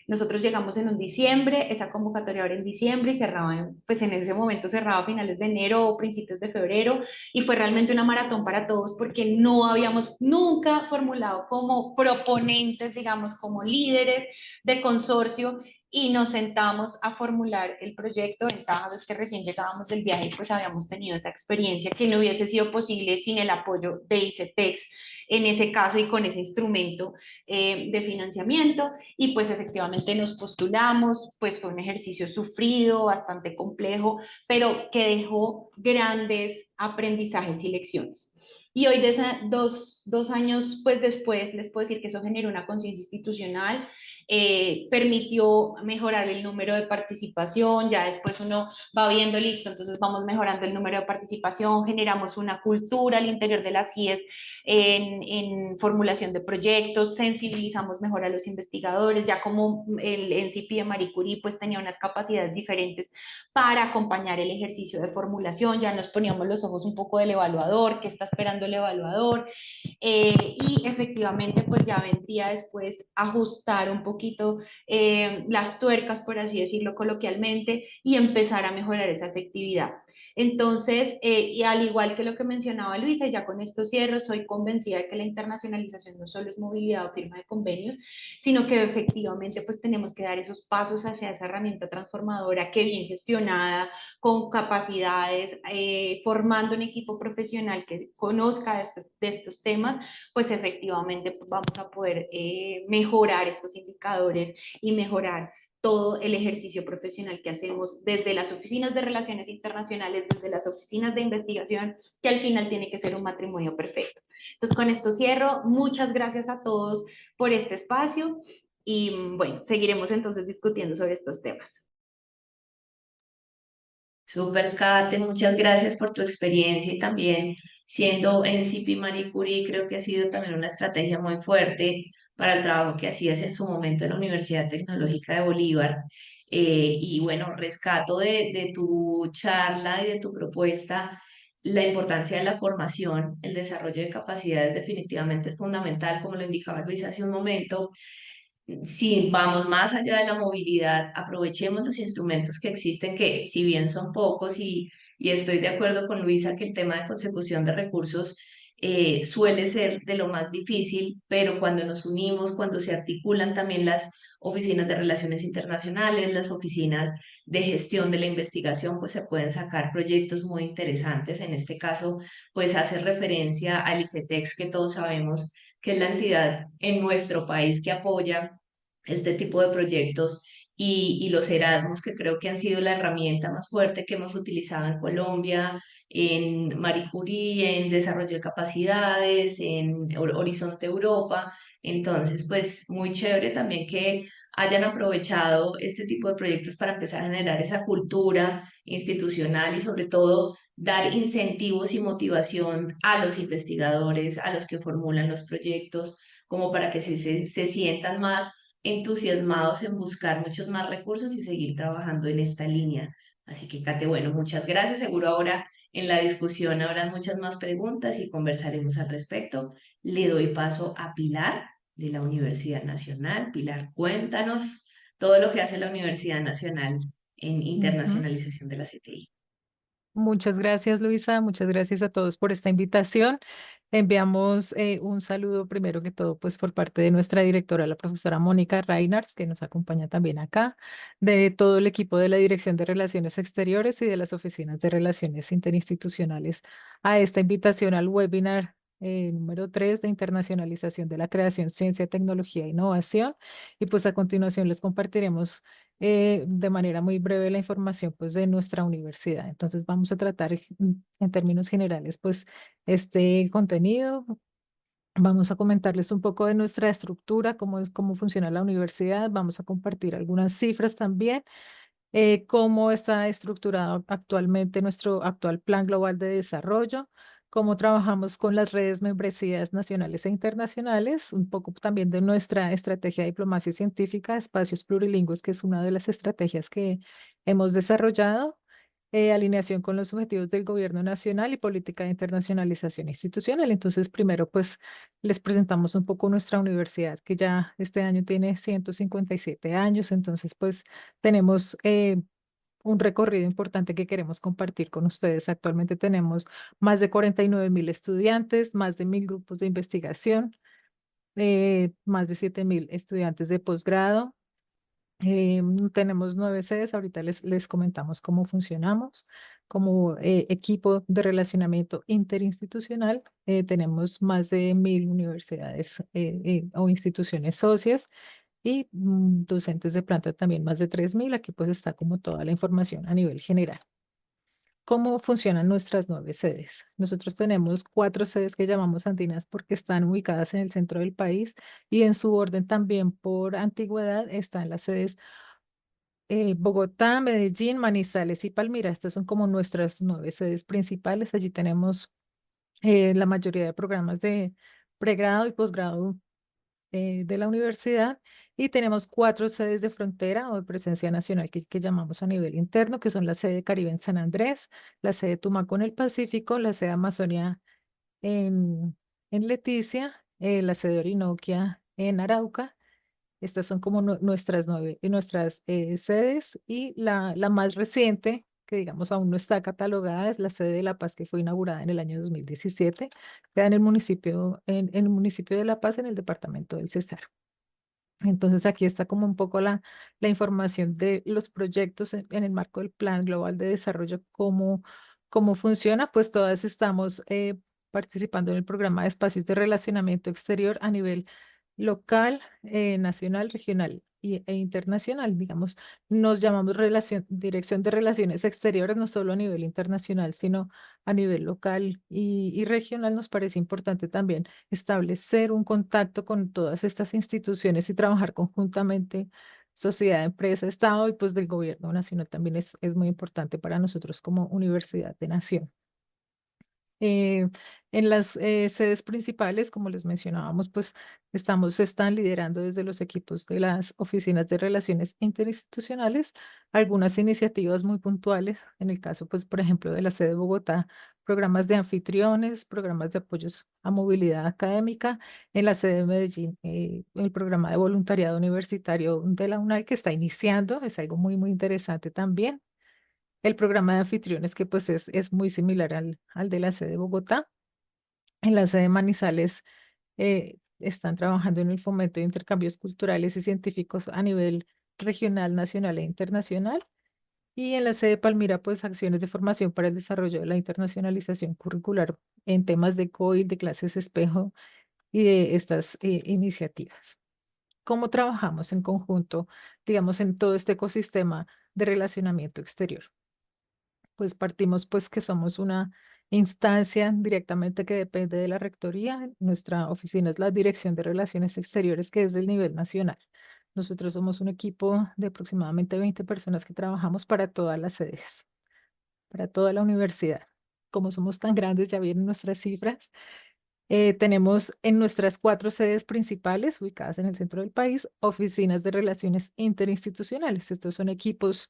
[SPEAKER 4] Nosotros llegamos en un diciembre, esa convocatoria ahora en diciembre y cerraba, pues en ese momento cerraba a finales de enero o principios de febrero y fue realmente una maratón para todos porque no habíamos nunca formulado como proponentes, digamos, como líderes de consorcio y nos sentamos a formular el proyecto. Ventaja es que recién llegábamos del viaje, pues habíamos tenido esa experiencia que no hubiese sido posible sin el apoyo de ICETEX en ese caso y con ese instrumento de financiamiento, y pues efectivamente nos postulamos. Pues fue un ejercicio sufrido, bastante complejo, pero que dejó grandes aprendizajes y lecciones. Y hoy, dos años pues después, les puedo decir que eso generó una conciencia institucional, permitió mejorar el número de participación. Ya después uno va viendo, listo, entonces vamos mejorando el número de participación, generamos una cultura al interior de las CIES en formulación de proyectos, sensibilizamos mejor a los investigadores. Ya como el NCP de Marie Curie pues tenía unas capacidades diferentes para acompañar el ejercicio de formulación, ya nos poníamos los ojos un poco del evaluador, qué está esperando el evaluador, y efectivamente pues ya vendría después ajustar un poquito las tuercas, por así decirlo coloquialmente, y empezar a mejorar esa efectividad. Entonces, y al igual que lo que mencionaba Luisa, y ya con esto cierro, soy convencida de que la internacionalización no solo es movilidad o firma de convenios, sino que efectivamente pues tenemos que dar esos pasos hacia esa herramienta transformadora que, bien gestionada, con capacidades, formando un equipo profesional que conozca de estos temas, pues efectivamente pues vamos a poder mejorar estos indicadores y mejorar todo el ejercicio profesional que hacemos desde las oficinas de relaciones internacionales, desde las oficinas de investigación, que al final tiene que ser un matrimonio perfecto. Entonces, con esto cierro. Muchas gracias a todos por este espacio y bueno, seguiremos entonces discutiendo sobre estos temas.
[SPEAKER 3] Súper, Kate, muchas gracias por tu experiencia y también siendo NCP Marie Curie, creo que ha sido también una estrategia muy fuerte para el trabajo que hacías en su momento en la Universidad Tecnológica de Bolívar. Y bueno, rescato de tu charla y de tu propuesta la importancia de la formación, el desarrollo de capacidades definitivamente es fundamental, como lo indicaba Luis hace un momento. Si vamos más allá de la movilidad, aprovechemos los instrumentos que existen, que si bien son pocos, y estoy de acuerdo con Luisa que el tema de consecución de recursos suele ser de lo más difícil, pero cuando nos unimos, cuando se articulan también las oficinas de relaciones internacionales, las oficinas de gestión de la investigación, pues se pueden sacar proyectos muy interesantes. En este caso, pues hace referencia al ICETEX, que todos sabemos que es la entidad en nuestro país que apoya este tipo de proyectos, y los Erasmus, que creo que han sido la herramienta más fuerte que hemos utilizado en Colombia, en Marie Curie, en desarrollo de capacidades, en Horizonte Europa. Entonces, pues muy chévere también que hayan aprovechado este tipo de proyectos para empezar a generar esa cultura institucional y sobre todo dar incentivos y motivación a los investigadores, a los que formulan los proyectos, como para que se sientan más entusiasmados en buscar muchos más recursos y seguir trabajando en esta línea. Así que, Kate, bueno, muchas gracias. Seguro ahora en la discusión habrán muchas más preguntas y conversaremos al respecto. Le doy paso a Pilar de la Universidad Nacional. Pilar, cuéntanos todo lo que hace la Universidad Nacional en
[SPEAKER 5] Ujú.
[SPEAKER 3] internacionalización de la CTI.
[SPEAKER 5] Muchas gracias, Luisa. Muchas gracias a todos por esta invitación. Enviamos un saludo primero que todo, pues por parte de nuestra directora, la profesora Mónica Reinards, que nos acompaña también acá, de todo el equipo de la Dirección de Relaciones Exteriores y de las oficinas de Relaciones Interinstitucionales, a esta invitación al webinar número 3 de internacionalización de la creación, ciencia, tecnología e innovación. Y pues a continuación les compartiremos de manera muy breve la información pues de nuestra universidad. Entonces vamos a tratar en términos generales pues este contenido. Vamos a comentarles un poco de nuestra estructura, cómo funciona la universidad. Vamos a compartir algunas cifras también, cómo está estructurado actualmente nuestro actual Plan Global de Desarrollo, cómo trabajamos con las redes membresías nacionales e internacionales, un poco también de nuestra estrategia de diplomacia científica, espacios plurilingües, que es una de las estrategias que hemos desarrollado, alineación con los objetivos del gobierno nacional y política de internacionalización institucional. Entonces, primero, pues les presentamos un poco nuestra universidad, que ya este año tiene 157 años. Entonces, pues tenemos un recorrido importante que queremos compartir con ustedes. Actualmente tenemos más de 49.000 estudiantes, más de 1.000 grupos de investigación, más de 7.000 estudiantes de posgrado. Tenemos 9 sedes, ahorita les comentamos cómo funcionamos. Como equipo de relacionamiento interinstitucional, tenemos más de 1000 universidades o instituciones socias y docentes de planta también más de 3000. Aquí pues está como toda la información a nivel general. ¿Cómo funcionan nuestras 9 sedes? Nosotros tenemos 4 sedes que llamamos andinas porque están ubicadas en el centro del país y en su orden también por antigüedad están las sedes Bogotá, Medellín, Manizales y Palmira. Estas son como nuestras 9 sedes principales. Allí tenemos la mayoría de programas de pregrado y posgrado de la universidad y tenemos 4 sedes de frontera o de presencia nacional que llamamos a nivel interno, que son la sede Caribe en San Andrés, la sede Tumaco en el Pacífico, la sede Amazonia en Leticia, la sede Orinoquia en Arauca. Estas son como nuestras sedes y la más reciente, que digamos aún no está catalogada, es la sede de La Paz, que fue inaugurada en el año 2017, queda en el municipio de La Paz, en el departamento del Cesar. Entonces aquí está como un poco la información de los proyectos en el marco del Plan Global de Desarrollo, cómo funciona. Pues todas estamos participando en el programa de espacios de relacionamiento exterior a nivel local, nacional, regional e internacional. Digamos, nos llamamos Dirección de Relaciones Exteriores, no solo a nivel internacional, sino a nivel local y regional. Nos parece importante también establecer un contacto con todas estas instituciones y trabajar conjuntamente, sociedad, empresa, Estado y pues del gobierno nacional también es muy importante para nosotros como universidad de nación. Eh, en las sedes principales, como les mencionábamos, pues están liderando desde los equipos de las oficinas de relaciones interinstitucionales algunas iniciativas muy puntuales. En el caso, pues, por ejemplo, de la sede de Bogotá, programas de anfitriones, programas de apoyos a movilidad académica. En la sede de Medellín, el programa de voluntariado universitario de la UNAL que está iniciando, es algo muy, muy interesante también. El programa de anfitriones que pues es muy similar al de la sede de Bogotá. En la sede de Manizales están trabajando en el fomento de intercambios culturales y científicos a nivel regional, nacional e internacional. Y en la sede de Palmira, pues acciones de formación para el desarrollo de la internacionalización curricular en temas de COIL, de clases espejo y de estas iniciativas. ¿Cómo trabajamos en conjunto, digamos, en todo este ecosistema de relacionamiento exterior? Pues partimos pues que somos una instancia directamente que depende de la rectoría. Nuestra oficina es la Dirección de Relaciones Exteriores, que es del nivel nacional. Nosotros somos un equipo de aproximadamente 20 personas que trabajamos para todas las sedes, para toda la universidad. Como somos tan grandes, ya vienen nuestras cifras. Tenemos en nuestras 4 sedes principales, ubicadas en el centro del país, oficinas de relaciones interinstitucionales. Estos son equipos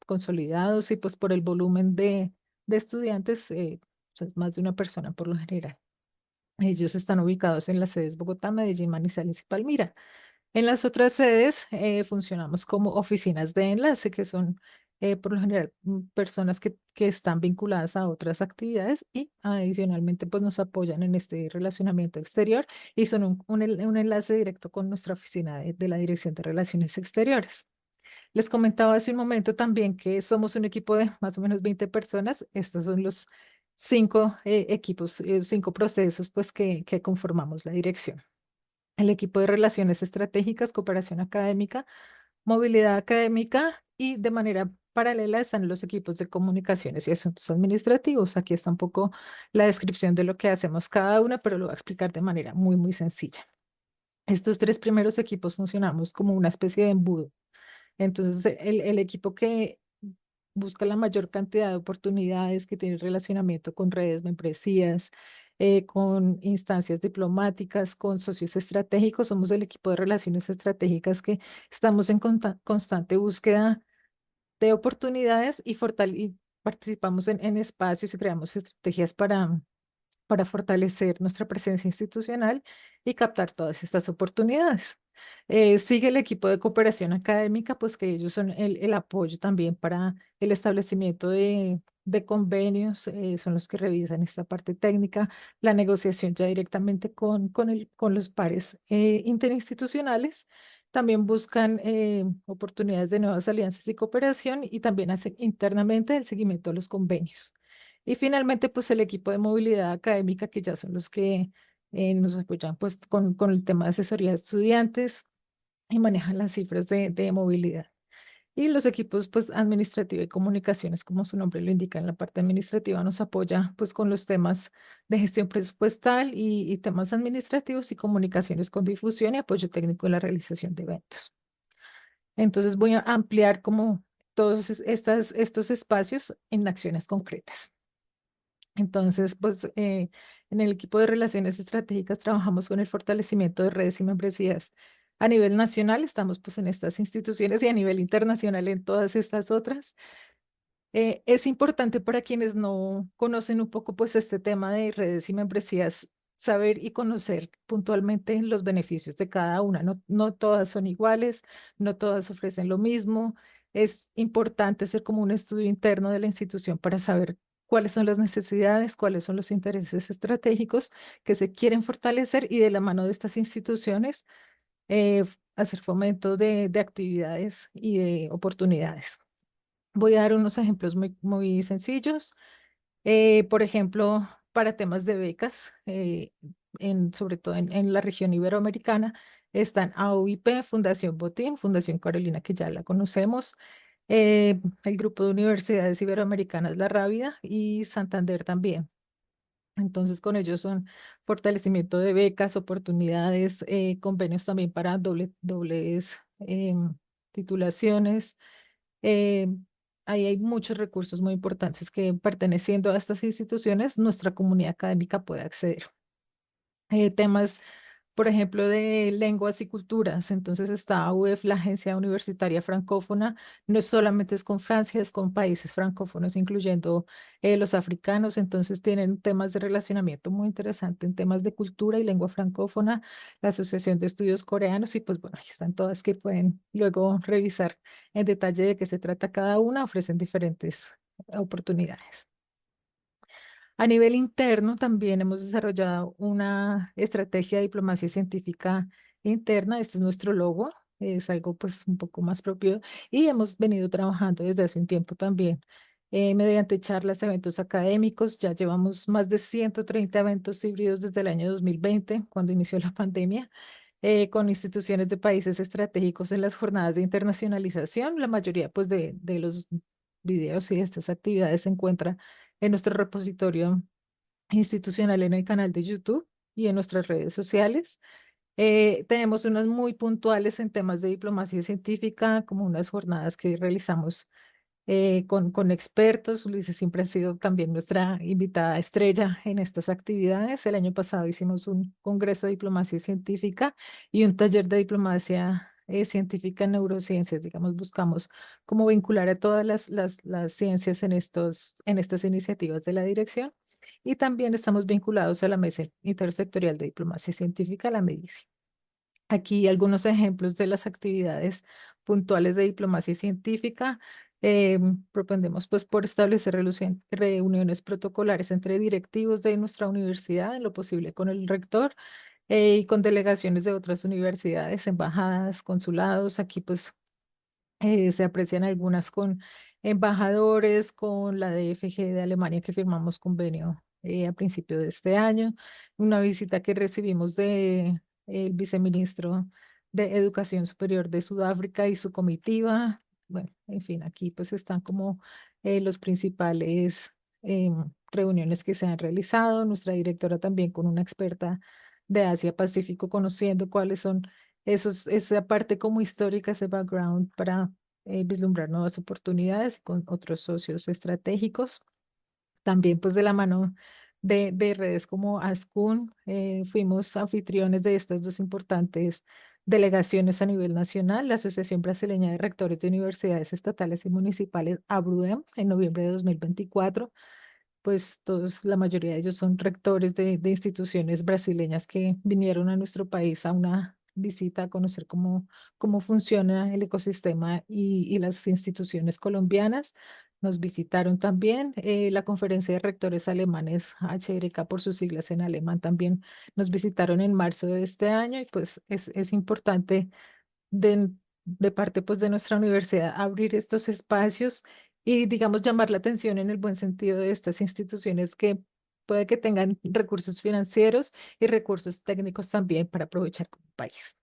[SPEAKER 5] consolidados y pues por el volumen de estudiantes, pues, más de una persona por lo general. Ellos están ubicados en las sedes Bogotá, Medellín, Manizales y Palmira. En las otras sedes funcionamos como oficinas de enlace, que son por lo general personas que están vinculadas a otras actividades y adicionalmente pues nos apoyan en este relacionamiento exterior y son un enlace directo con nuestra oficina de la Dirección de Relaciones Exteriores. Les comentaba hace un momento también que somos un equipo de más o menos 20 personas. Estos son los 5 equipos, 5 procesos pues que conformamos la dirección. El equipo de relaciones estratégicas, cooperación académica, movilidad académica y de manera paralela están los equipos de comunicaciones y asuntos administrativos. Aquí está un poco la descripción de lo que hacemos cada una, pero lo voy a explicar de manera muy, muy sencilla. Estos 3 primeros equipos funcionamos como una especie de embudo. Entonces, el equipo que busca la mayor cantidad de oportunidades, que tiene relacionamiento con redes, membresías, con instancias diplomáticas, con socios estratégicos. Somos el equipo de relaciones estratégicas que estamos en constante búsqueda de oportunidades y participamos en espacios y creamos estrategias para fortalecer nuestra presencia institucional y captar todas estas oportunidades. Sigue el equipo de cooperación académica, pues que ellos son el apoyo también para el establecimiento de convenios, son los que revisan esta parte técnica, la negociación ya directamente con los pares interinstitucionales. También buscan oportunidades de nuevas alianzas y cooperación y también hacen internamente el seguimiento a los convenios. Y finalmente, pues el equipo de movilidad académica, que ya son los que nos apoyan pues con el tema de asesoría de estudiantes y manejan las cifras de movilidad. Y los equipos pues administrativa y comunicaciones, como su nombre lo indica, en la parte administrativa nos apoya pues con los temas de gestión presupuestal y temas administrativos y comunicaciones con difusión y apoyo técnico en la realización de eventos. Entonces voy a ampliar como todos estos espacios en acciones concretas. Entonces, pues en el equipo de relaciones estratégicas trabajamos con el fortalecimiento de redes y membresías a nivel nacional, estamos pues en estas instituciones y a nivel internacional en todas estas otras. Es importante para quienes no conocen un poco pues este tema de redes y membresías, saber y conocer puntualmente los beneficios de cada una. No todas son iguales, no todas ofrecen lo mismo. Es importante hacer como un estudio interno de la institución para saber cuáles son las necesidades, cuáles son los intereses estratégicos que se quieren fortalecer y de la mano de estas instituciones hacer fomento de actividades y de oportunidades. Voy a dar unos ejemplos muy sencillos. Por ejemplo, para temas de becas, sobre todo en la región iberoamericana, están AUIP, Fundación Botín, Fundación Carolina, que ya la conocemos, el Grupo de Universidades Iberoamericanas La Rábida y Santander también. Entonces, con ellos son fortalecimiento de becas, oportunidades, convenios también para dobles titulaciones. eh, Ahí hay muchos recursos muy importantes que perteneciendo a estas instituciones, nuestra comunidad académica puede acceder. Temas, por ejemplo, de lenguas y culturas. Entonces está UEF, la Agencia Universitaria Francófona, no solamente es con Francia, es con países francófonos, incluyendo los africanos. Entonces tienen temas de relacionamiento muy interesante en temas de cultura y lengua francófona, la Asociación de Estudios Coreanos, y pues bueno, ahí están todas que pueden luego revisar en detalle de qué se trata cada una, ofrecen diferentes oportunidades. A nivel interno, también hemos desarrollado una estrategia de diplomacia científica interna. Este es nuestro logo, es algo pues un poco más propio y hemos venido trabajando desde hace un tiempo también mediante charlas, eventos académicos. Ya llevamos más de 130 eventos híbridos desde el año 2020, cuando inició la pandemia, con instituciones de países estratégicos en las jornadas de internacionalización. La mayoría pues de los videos y de estas actividades se encuentra en nuestro repositorio institucional en el canal de YouTube y en nuestras redes sociales. Tenemos unas muy puntuales en temas de diplomacia científica, como unas jornadas que realizamos con expertos. Luisa siempre ha sido también nuestra invitada estrella en estas actividades. El año pasado hicimos un congreso de diplomacia científica y un taller de diplomacia científica en neurociencias. Digamos, buscamos cómo vincular a todas las ciencias en estas iniciativas de la dirección. Y también estamos vinculados a la Mesa Intersectorial de Diplomacia Científica, la MEDICI. Aquí algunos ejemplos de las actividades puntuales de diplomacia científica. Propondemos pues por establecer reuniones protocolares entre directivos de nuestra universidad, en lo posible con el rector y con delegaciones de otras universidades, embajadas, consulados. Aquí pues se aprecian algunas con embajadores, con la DFG de Alemania que firmamos convenio a principio de este año, una visita que recibimos de el viceministro de Educación Superior de Sudáfrica y su comitiva. Bueno, en fin, aquí pues están como los principales reuniones que se han realizado. Nuestra directora también con una experta de Asia Pacífico conociendo cuáles son esa parte como histórica, ese background para vislumbrar nuevas oportunidades con otros socios estratégicos. También pues de la mano de redes como ASCUN, fuimos anfitriones de estas dos importantes delegaciones a nivel nacional, la Asociación Brasileña de Rectores de Universidades Estatales y Municipales, ABRUDEM, en noviembre de 2024. Pues todos, la mayoría de ellos son rectores de instituciones brasileñas que vinieron a nuestro país a una visita a conocer cómo funciona el ecosistema y las instituciones colombianas. Nos visitaron también la Conferencia de Rectores Alemanes, HRK por sus siglas en alemán, también nos visitaron en marzo de este año y pues es importante de parte pues de nuestra universidad abrir estos espacios y digamos llamar la atención en el buen sentido de estas instituciones que puede que tengan recursos financieros y recursos técnicos también para aprovechar como país.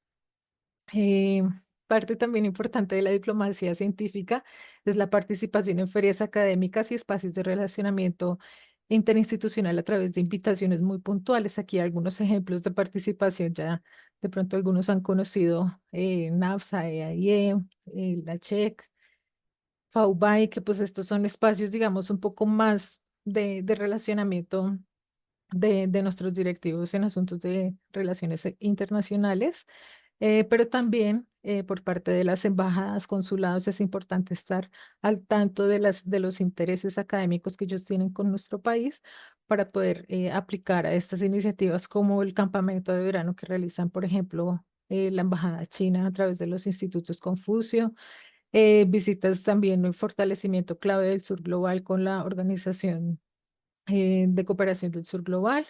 [SPEAKER 5] Eh, Parte también importante de la diplomacia científica es la participación en ferias académicas y espacios de relacionamiento interinstitucional a través de invitaciones muy puntuales. Aquí algunos ejemplos de participación ya de pronto algunos han conocido NAFSA, EAIE, la CHEC, FAUBAI, que pues estos son espacios digamos un poco más de relacionamiento de nuestros directivos en asuntos de relaciones internacionales, pero también por parte de las embajadas, consulados, es importante estar al tanto de los intereses académicos que ellos tienen con nuestro país para poder aplicar a estas iniciativas como el campamento de verano que realizan, por ejemplo, la Embajada China a través de los institutos Confucio, visitas también el fortalecimiento clave del Sur Global con la Organización de Cooperación del Sur Global,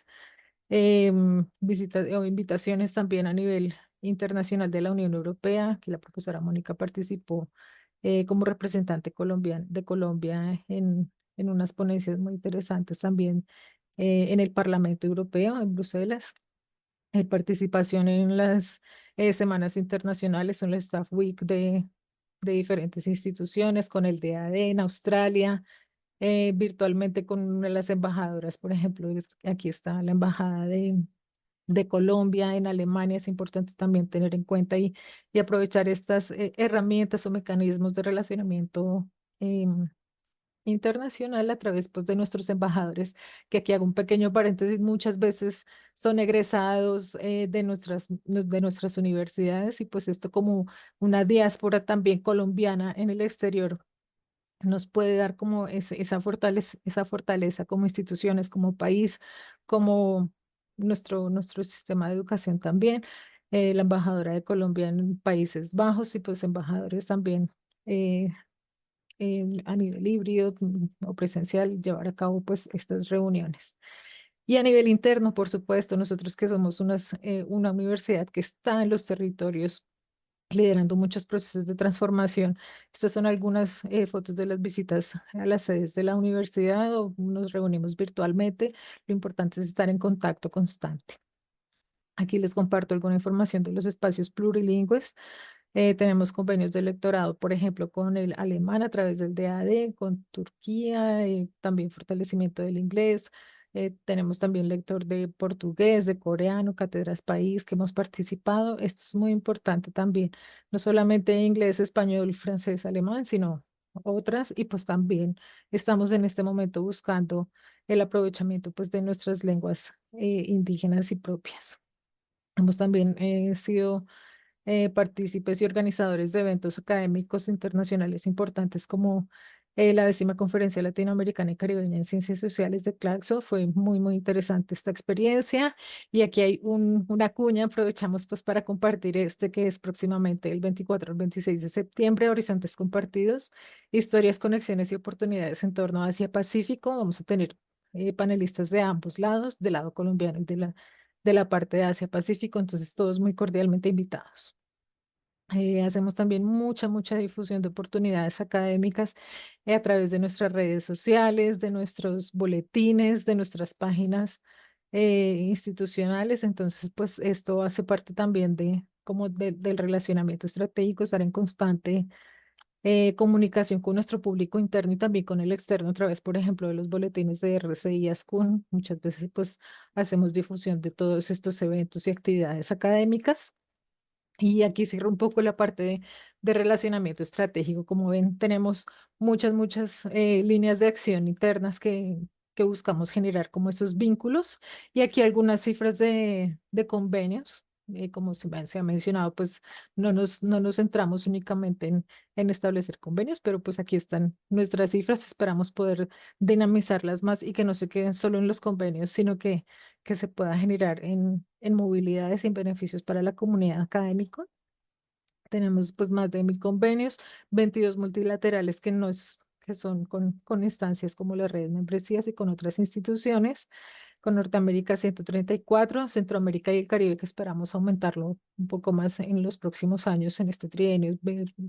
[SPEAKER 5] visitas o invitaciones también a nivel internacional de la Unión Europea, que la profesora Mónica participó como representante de Colombia en unas ponencias muy interesantes también en el Parlamento Europeo en Bruselas. Participación en las semanas internacionales, en la Staff Week de diferentes instituciones, con el DAD en Australia, virtualmente con una de las embajadoras, por ejemplo, aquí está la embajada de Colombia en Alemania. Es importante también tener en cuenta y aprovechar estas herramientas o mecanismos de relacionamiento internacional a través pues, de nuestros embajadores, que aquí hago un pequeño paréntesis, muchas veces son egresados de nuestras universidades y pues esto como una diáspora también colombiana en el exterior nos puede dar como esa fortaleza como instituciones, como país, como nuestro sistema de educación también. La embajadora de Colombia en Países Bajos y pues embajadores también eh, a nivel híbrido o presencial, llevar a cabo pues estas reuniones. Y a nivel interno, por supuesto, nosotros que somos una universidad que está en los territorios liderando muchos procesos de transformación. Estas son algunas fotos de las visitas a las sedes de la universidad o nos reunimos virtualmente. Lo importante es estar en contacto constante. Aquí les comparto alguna información de los espacios plurilingües. Tenemos convenios de lectorado, por ejemplo, con el alemán a través del DAD, con Turquía, también fortalecimiento del inglés. Tenemos también lector de portugués, de coreano, Cátedras País, que hemos participado. Esto es muy importante también, no solamente inglés, español, francés, alemán, sino otras. Y pues también estamos en este momento buscando el aprovechamiento pues de nuestras lenguas indígenas y propias. Hemos también sido partícipes y organizadores de eventos académicos internacionales importantes como la 10ª Conferencia Latinoamericana y Caribeña en Ciencias Sociales de Claxo. Fue muy interesante esta experiencia y aquí hay una cuña, aprovechamos pues para compartir que es próximamente el 24 al 26 de septiembre, Horizontes Compartidos, Historias, Conexiones y Oportunidades en torno a Asia-Pacífico. Vamos a tener panelistas de ambos lados, del lado colombiano y de la parte de Asia-Pacífico, entonces todos muy cordialmente invitados. Hacemos también mucha difusión de oportunidades académicas a través de nuestras redes sociales, de nuestros boletines, de nuestras páginas institucionales. Entonces, pues esto hace parte también del relacionamiento estratégico, estar en constante comunicación con nuestro público interno y también con el externo a través, por ejemplo, de los boletines de RCI y ASCUN. Muchas veces, pues, hacemos difusión de todos estos eventos y actividades académicas. Y aquí cierro un poco la parte de relacionamiento estratégico. Como ven, tenemos muchas líneas de acción internas que buscamos generar como esos vínculos. Y aquí algunas cifras de convenios. Como se ha mencionado, pues no nos centramos únicamente en establecer convenios, pero pues aquí están nuestras cifras. Esperamos poder dinamizarlas más y que no se queden solo en los convenios, sino que se pueda generar en movilidades y en beneficios para la comunidad académica. Tenemos pues más de 1000 convenios, 22 multilaterales que son con instancias como las redes membresías y con otras instituciones. con Norteamérica 134, Centroamérica y el Caribe, que esperamos aumentarlo un poco más en los próximos años. En este trienio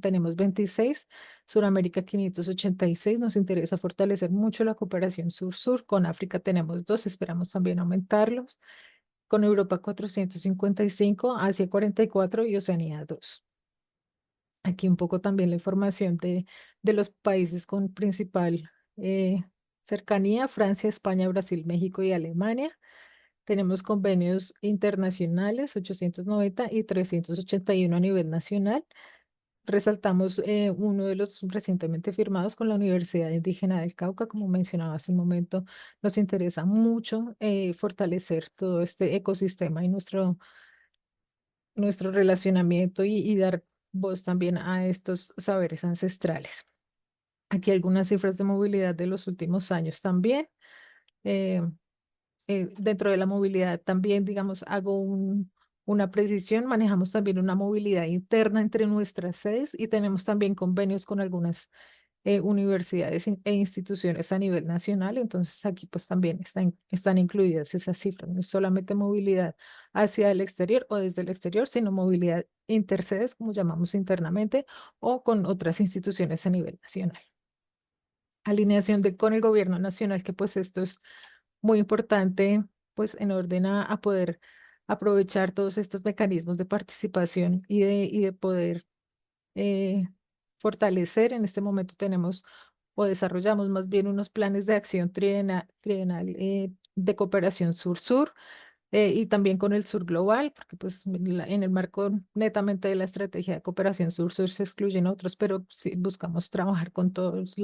[SPEAKER 5] tenemos 26, Suramérica 586. Nos interesa fortalecer mucho la cooperación sur-sur. Con África tenemos 2, esperamos también aumentarlos. Con Europa 455, Asia 44 y Oceanía 2. Aquí un poco también la información de los países con principal cercanía: Francia, España, Brasil, México y Alemania. Tenemos convenios internacionales 890 y 381 a nivel nacional. Resaltamos uno de los recientemente firmados con la Universidad Indígena del Cauca. Como mencionaba hace un momento, nos interesa mucho fortalecer todo este ecosistema y nuestro relacionamiento y dar voz también a estos saberes ancestrales. Aquí algunas cifras de movilidad de los últimos años también. Eh, Dentro de la movilidad también, digamos, hago una precisión. Manejamos también una movilidad interna entre nuestras sedes y tenemos también convenios con algunas universidades e instituciones a nivel nacional. Entonces aquí pues también están incluidas esas cifras. No es solamente movilidad hacia el exterior o desde el exterior, sino movilidad intersedes, como llamamos internamente, o con otras instituciones a nivel nacional. Alineación con el gobierno nacional, que pues esto es muy importante, pues en orden a poder aprovechar todos estos mecanismos de participación y de poder eh, fortalecer. En este momento tenemos o desarrollamos más bien unos planes de acción trienal de cooperación sur-sur, y también con el sur global, porque pues en el marco netamente de la estrategia de cooperación sur-sur se excluyen otros, pero sí buscamos trabajar con todos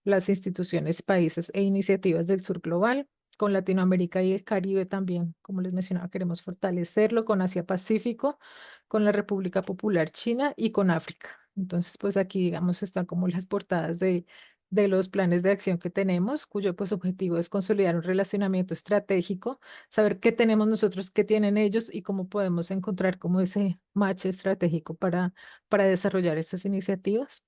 [SPEAKER 5] las instituciones, países e iniciativas del sur global. Con Latinoamérica y el Caribe también, como les mencionaba, queremos fortalecerlo, con Asia-Pacífico, con la República Popular China y con África. Entonces, pues aquí, digamos, están como las portadas de los planes de acción que tenemos, cuyo pues objetivo es consolidar un relacionamiento estratégico, saber qué tenemos nosotros, qué tienen ellos y cómo podemos encontrar como ese match estratégico para desarrollar estas iniciativas,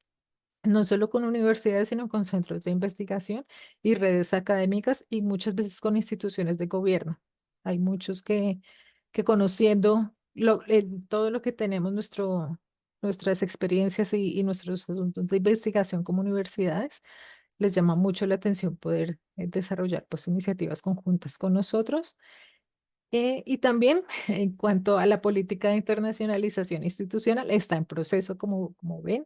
[SPEAKER 5] no solo con universidades, sino con centros de investigación y redes académicas y muchas veces con instituciones de gobierno. Hay muchos que conociendo todo lo que tenemos, nuestras experiencias y nuestros asuntos de investigación como universidades, les llama mucho la atención poder desarrollar pues iniciativas conjuntas con nosotros. Y también en cuanto a la política de internacionalización institucional, está en proceso, como ven.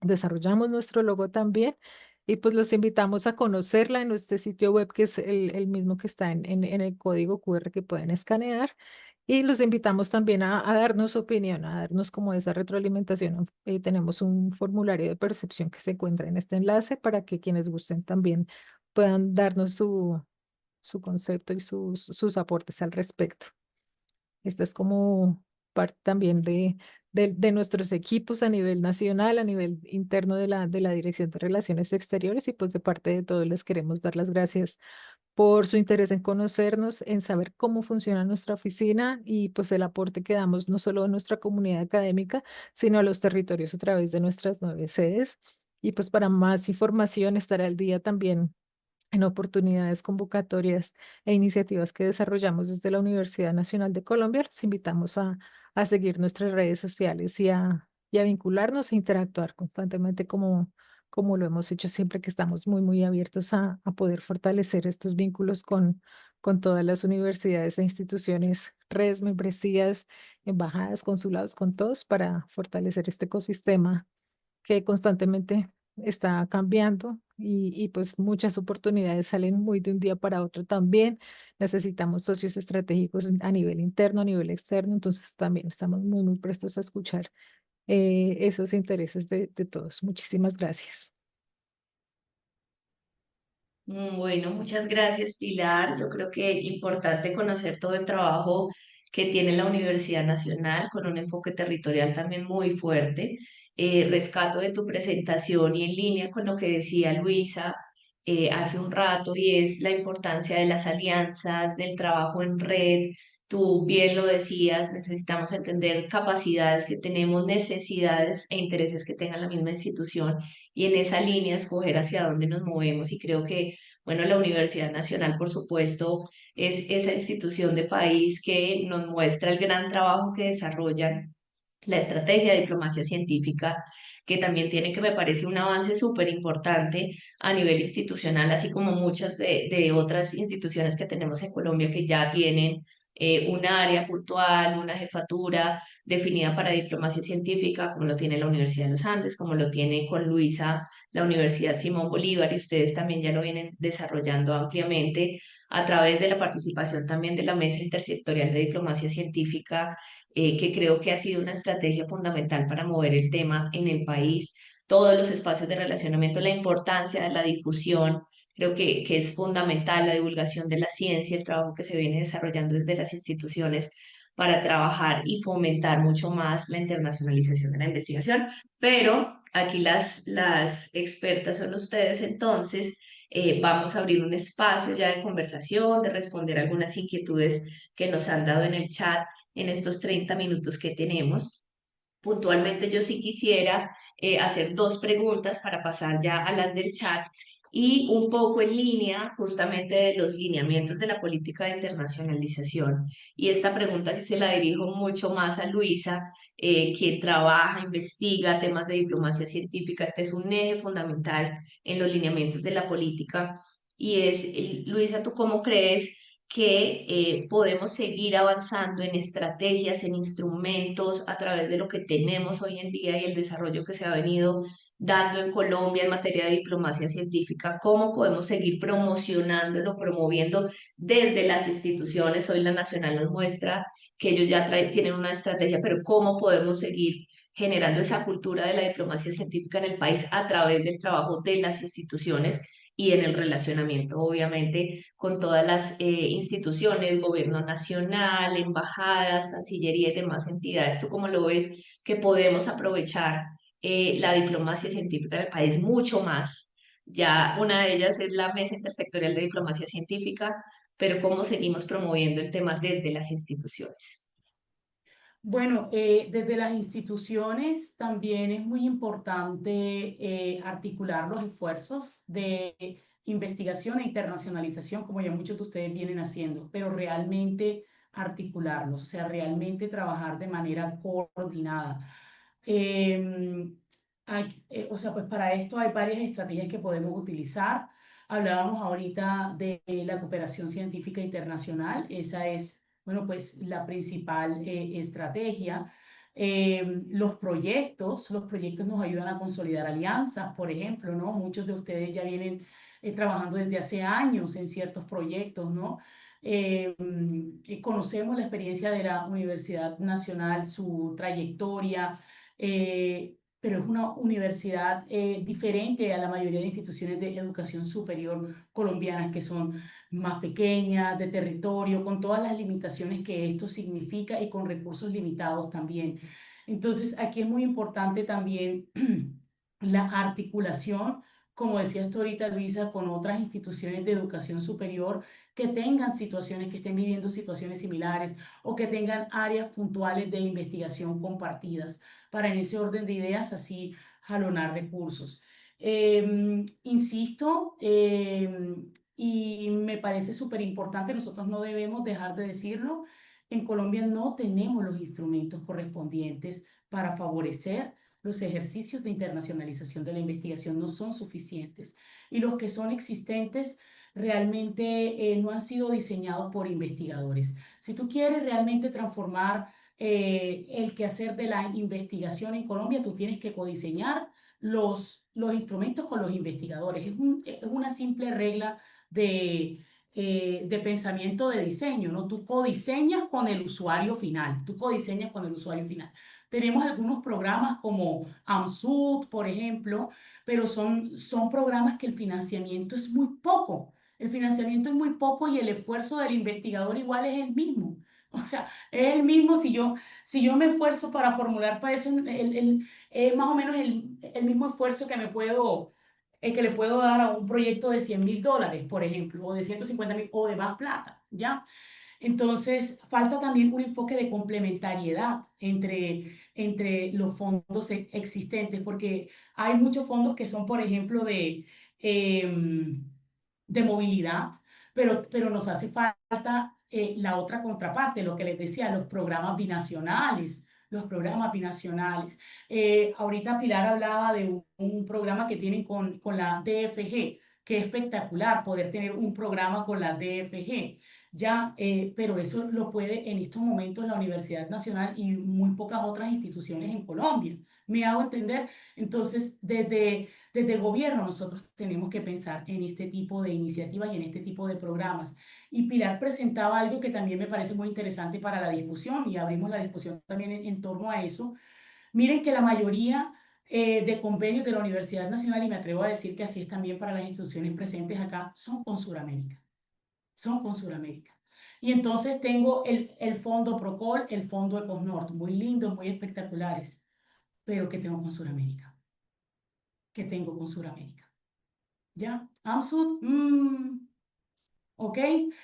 [SPEAKER 5] Desarrollamos nuestro logo también y pues los invitamos a conocerla en nuestro sitio web, que es el mismo que está en el código QR que pueden escanear. Y los invitamos también a darnos su opinión, a darnos como esa retroalimentación. Tenemos un formulario de percepción que se encuentra en este enlace para que quienes gusten también puedan darnos su concepto y sus aportes al respecto. Esta es como parte también de nuestros equipos a nivel nacional, a nivel interno de la Dirección de Relaciones Exteriores, y pues de parte de todos les queremos dar las gracias por su interés en conocernos, en saber cómo funciona nuestra oficina y pues el aporte que damos no solo a nuestra comunidad académica, sino a los territorios a través de nuestras 9 sedes. Y pues para más información estará al día también en oportunidades, convocatorias e iniciativas que desarrollamos desde la Universidad Nacional de Colombia. Los invitamos a seguir nuestras redes sociales y a vincularnos e interactuar constantemente como lo hemos hecho siempre, que estamos muy, muy abiertos a poder fortalecer estos vínculos con todas las universidades e instituciones, redes, membresías, embajadas, consulados, con todos, para fortalecer este ecosistema que constantemente está cambiando y pues muchas oportunidades salen muy de un día para otro también. Necesitamos socios estratégicos a nivel interno, a nivel externo, entonces también estamos muy, muy prestos a escuchar esos intereses de todos. Muchísimas gracias.
[SPEAKER 3] Bueno, muchas gracias, Pilar. Yo creo que es importante conocer todo el trabajo que tiene la Universidad Nacional con un enfoque territorial también muy fuerte. Rescato de tu presentación y en línea con lo que decía Luisa hace un rato, y es la importancia de las alianzas, del trabajo en red, Tú bien lo decías, necesitamos entender capacidades que tenemos, necesidades e intereses que tenga la misma institución y en esa línea escoger hacia dónde nos movemos. Y creo que, bueno, la Universidad Nacional, por supuesto, es esa institución de país que nos muestra el gran trabajo que desarrollan, la estrategia de diplomacia científica, que también tiene, que me parece un avance súper importante a nivel institucional, así como muchas de otras instituciones que tenemos en Colombia que ya tienen un área puntual, una jefatura definida para diplomacia científica, como lo tiene la Universidad de los Andes, como lo tiene con Luisa la Universidad Simón Bolívar, y ustedes también ya lo vienen desarrollando ampliamente a través de la participación también de la Mesa Intersectorial de Diplomacia Científica, que creo que ha sido una estrategia fundamental para mover el tema en el país, todos los espacios de relacionamiento, la importancia de la difusión. Creo que es fundamental la divulgación de la ciencia, el trabajo que se viene desarrollando desde las instituciones para trabajar y fomentar mucho más la internacionalización de la investigación. Pero aquí las expertas son ustedes, entonces vamos a abrir un espacio ya de conversación, de responder algunas inquietudes que nos han dado en el chat en estos 30 minutos que tenemos. Puntualmente yo sí quisiera hacer dos preguntas para pasar ya a las del chat y un poco en línea justamente de los lineamientos de la política de internacionalización. Y esta pregunta sí se la dirijo mucho más a Luisa, quien trabaja, investiga temas de diplomacia científica. Este es un eje fundamental en los lineamientos de la política. Y es, Luisa, ¿tú cómo crees que podemos seguir avanzando en estrategias, en instrumentos a través de lo que tenemos hoy en día y el desarrollo que se ha venido dando en Colombia en materia de diplomacia científica? ¿Cómo podemos seguir promocionándolo, promoviendo desde las instituciones? Hoy la Nacional nos muestra que ellos ya tienen una estrategia, pero ¿cómo podemos seguir generando esa cultura de la diplomacia científica en el país a través del trabajo de las instituciones y en el relacionamiento, obviamente, con todas las instituciones, gobierno nacional, embajadas, cancillería y demás entidades? ¿Tú cómo lo ves que podemos aprovechar la diplomacia científica del país mucho más? Ya una de ellas es la Mesa Intersectorial de Diplomacia Científica, pero ¿cómo seguimos promoviendo el tema desde las instituciones?
[SPEAKER 2] Bueno, desde las instituciones también es muy importante articular los esfuerzos de investigación e internacionalización, como ya muchos de ustedes vienen haciendo, pero realmente articularlos, o sea, realmente trabajar de manera coordinada. Em, o sea, pues para esto hay varias estrategias que podemos utilizar. Hablábamos ahorita de la cooperación científica internacional. Esa es, bueno, pues la principal estrategia. Los proyectos nos ayudan a consolidar alianzas, por ejemplo, ¿no? Muchos de ustedes ya vienen trabajando desde hace años en ciertos proyectos, ¿no? Conocemos la experiencia de la Universidad Nacional, su trayectoria, pero es una universidad diferente a la mayoría de instituciones de educación superior colombianas, que son más pequeñas, de territorio, con todas las limitaciones que esto significa y con recursos limitados también. Entonces, aquí es muy importante también la articulación, como decías tú ahorita, Luisa, con otras instituciones de educación superior que tengan situaciones, que estén viviendo situaciones similares o que tengan áreas puntuales de investigación compartidas, para en ese orden de ideas así jalonar recursos. Insisto, y me parece súper importante, nosotros no debemos dejar de decirlo, en Colombia no tenemos los instrumentos correspondientes para favorecer los ejercicios de internacionalización de la investigación, no son suficientes, y los que son existentes realmente no han sido diseñados por investigadores. Si tú quieres realmente transformar el quehacer de la investigación en Colombia, tú tienes que codiseñar los instrumentos con los investigadores. Es una simple regla de pensamiento de diseño, ¿no? Tú codiseñas con el usuario final, tú codiseñas con el usuario final. Tenemos algunos programas como AMSUD, por ejemplo, pero son programas que el financiamiento es muy poco. El financiamiento es muy poco y el esfuerzo del investigador igual es el mismo. O sea, es el mismo si yo me esfuerzo para formular para eso, es más o menos el mismo esfuerzo que le puedo dar a un proyecto de $100.000, por ejemplo, o de 150.000 o de más plata, ¿ya? Entonces, falta también un enfoque de complementariedad entre los fondos existentes, porque hay muchos fondos que son, por ejemplo, de movilidad, pero nos hace falta la otra contraparte, lo que les decía, los programas binacionales. Los programas binacionales. Ahorita Pilar hablaba de un programa que tienen con la DFG. Qué espectacular poder tener un programa con la DFG. Ya, pero eso lo puede en estos momentos la Universidad Nacional y muy pocas otras instituciones en Colombia. ¿Me hago entender? Entonces, desde el gobierno nosotros tenemos que pensar en este tipo de iniciativas y en este tipo de programas. Y Pilar presentaba algo que también me parece muy interesante para la discusión y abrimos la discusión también en torno a eso. Miren que la mayoría de convenios de la Universidad Nacional, y me atrevo a decir que así es también para las instituciones presentes acá, son con Sudamérica. Son con Sudamérica. Y entonces tengo el fondo Procol, el fondo Ecosnord, muy lindos, muy espectaculares, pero ¿qué tengo con Sudamérica? ¿Qué tengo con Sudamérica? ¿Ya? AMSUD, ¿ok?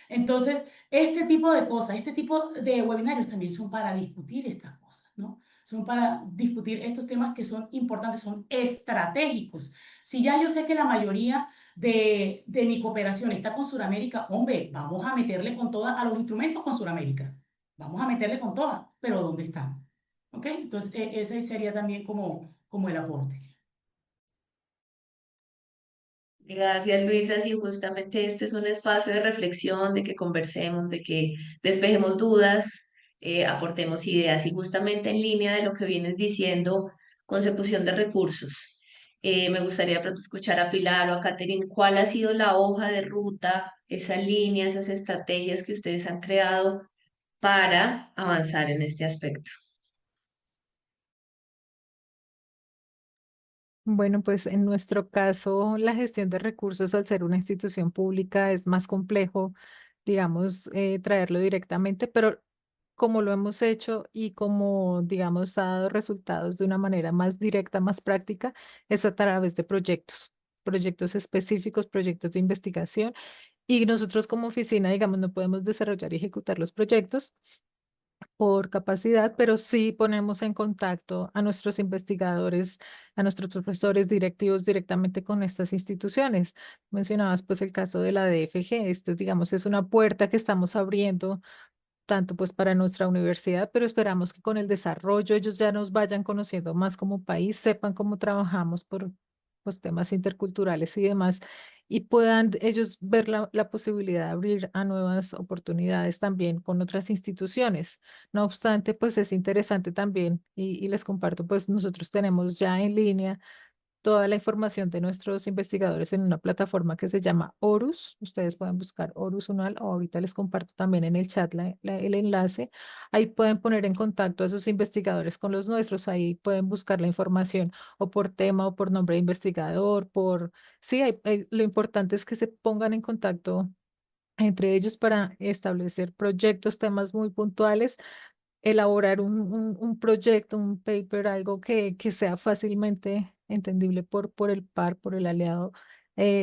[SPEAKER 2] Entonces, este tipo de cosas, este tipo de webinarios también son para discutir estas cosas, ¿no? Son para discutir estos temas que son importantes, son estratégicos. Si ya yo sé que la mayoría de mi cooperación está con Sudamérica, hombre, vamos a meterle con todas a los instrumentos con Sudamérica. Vamos a meterle con todas, pero ¿dónde están? ¿Ok? Entonces, ese sería también como el aporte.
[SPEAKER 3] Gracias, Luisa. Sí, justamente este es un espacio de reflexión, de que conversemos, de que despejemos dudas, aportemos ideas y justamente en línea de lo que vienes diciendo, consecución de recursos. Me gustaría pronto escuchar a Pilar o a Catherine, ¿cuál ha sido la hoja de ruta, esa línea, esas estrategias que ustedes han creado para avanzar en este aspecto?
[SPEAKER 5] Bueno, pues en nuestro caso, la gestión de recursos al ser una institución pública es más complejo, digamos, traerlo directamente, pero como lo hemos hecho y como, digamos, ha dado resultados de una manera más directa, más práctica, es a través de proyectos, proyectos específicos, proyectos de investigación. Y nosotros como oficina, digamos, no podemos desarrollar y ejecutar los proyectos por capacidad, pero sí ponemos en contacto a nuestros investigadores, a nuestros profesores directivos directamente con estas instituciones. Mencionabas pues el caso de la DFG, este digamos es una puerta que estamos abriendo tanto pues para nuestra universidad, pero esperamos que con el desarrollo ellos ya nos vayan conociendo más como país, sepan cómo trabajamos por pues, temas interculturales y demás, y puedan ellos ver la posibilidad de abrir a nuevas oportunidades también con otras instituciones. No obstante, pues es interesante también, y les comparto, pues nosotros tenemos ya en línea toda la información de nuestros investigadores en una plataforma que se llama Horus. Ustedes pueden buscar Horus Unal o ahorita les comparto también en el chat el enlace. Ahí pueden poner en contacto a esos investigadores con los nuestros. Ahí pueden buscar la información o por tema o por nombre de investigador, por... Sí, lo importante es que se pongan en contacto entre ellos para establecer proyectos, temas muy puntuales, elaborar un proyecto, un paper, algo que sea fácilmente entendible por el par, por el aliado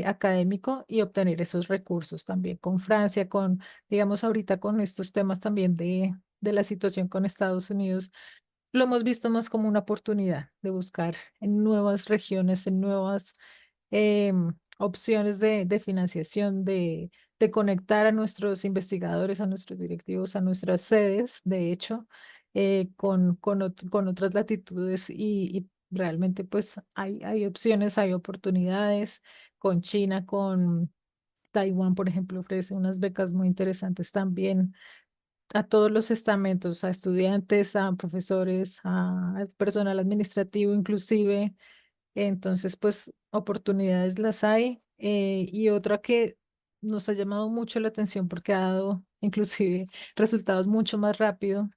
[SPEAKER 5] académico y obtener esos recursos también con Francia, digamos, ahorita con estos temas también de la situación con Estados Unidos. Lo hemos visto más como una oportunidad de buscar en nuevas regiones, en nuevas opciones de financiación, de conectar a nuestros investigadores, a nuestros directivos, a nuestras sedes, de hecho, con otras latitudes y realmente pues hay opciones, hay oportunidades con China, con Taiwán, por ejemplo, ofrece unas becas muy interesantes también a todos los estamentos, a estudiantes, a profesores, al personal administrativo inclusive. Entonces, pues oportunidades las hay. Y otra que nos ha llamado mucho la atención porque ha dado inclusive resultados mucho más rápido.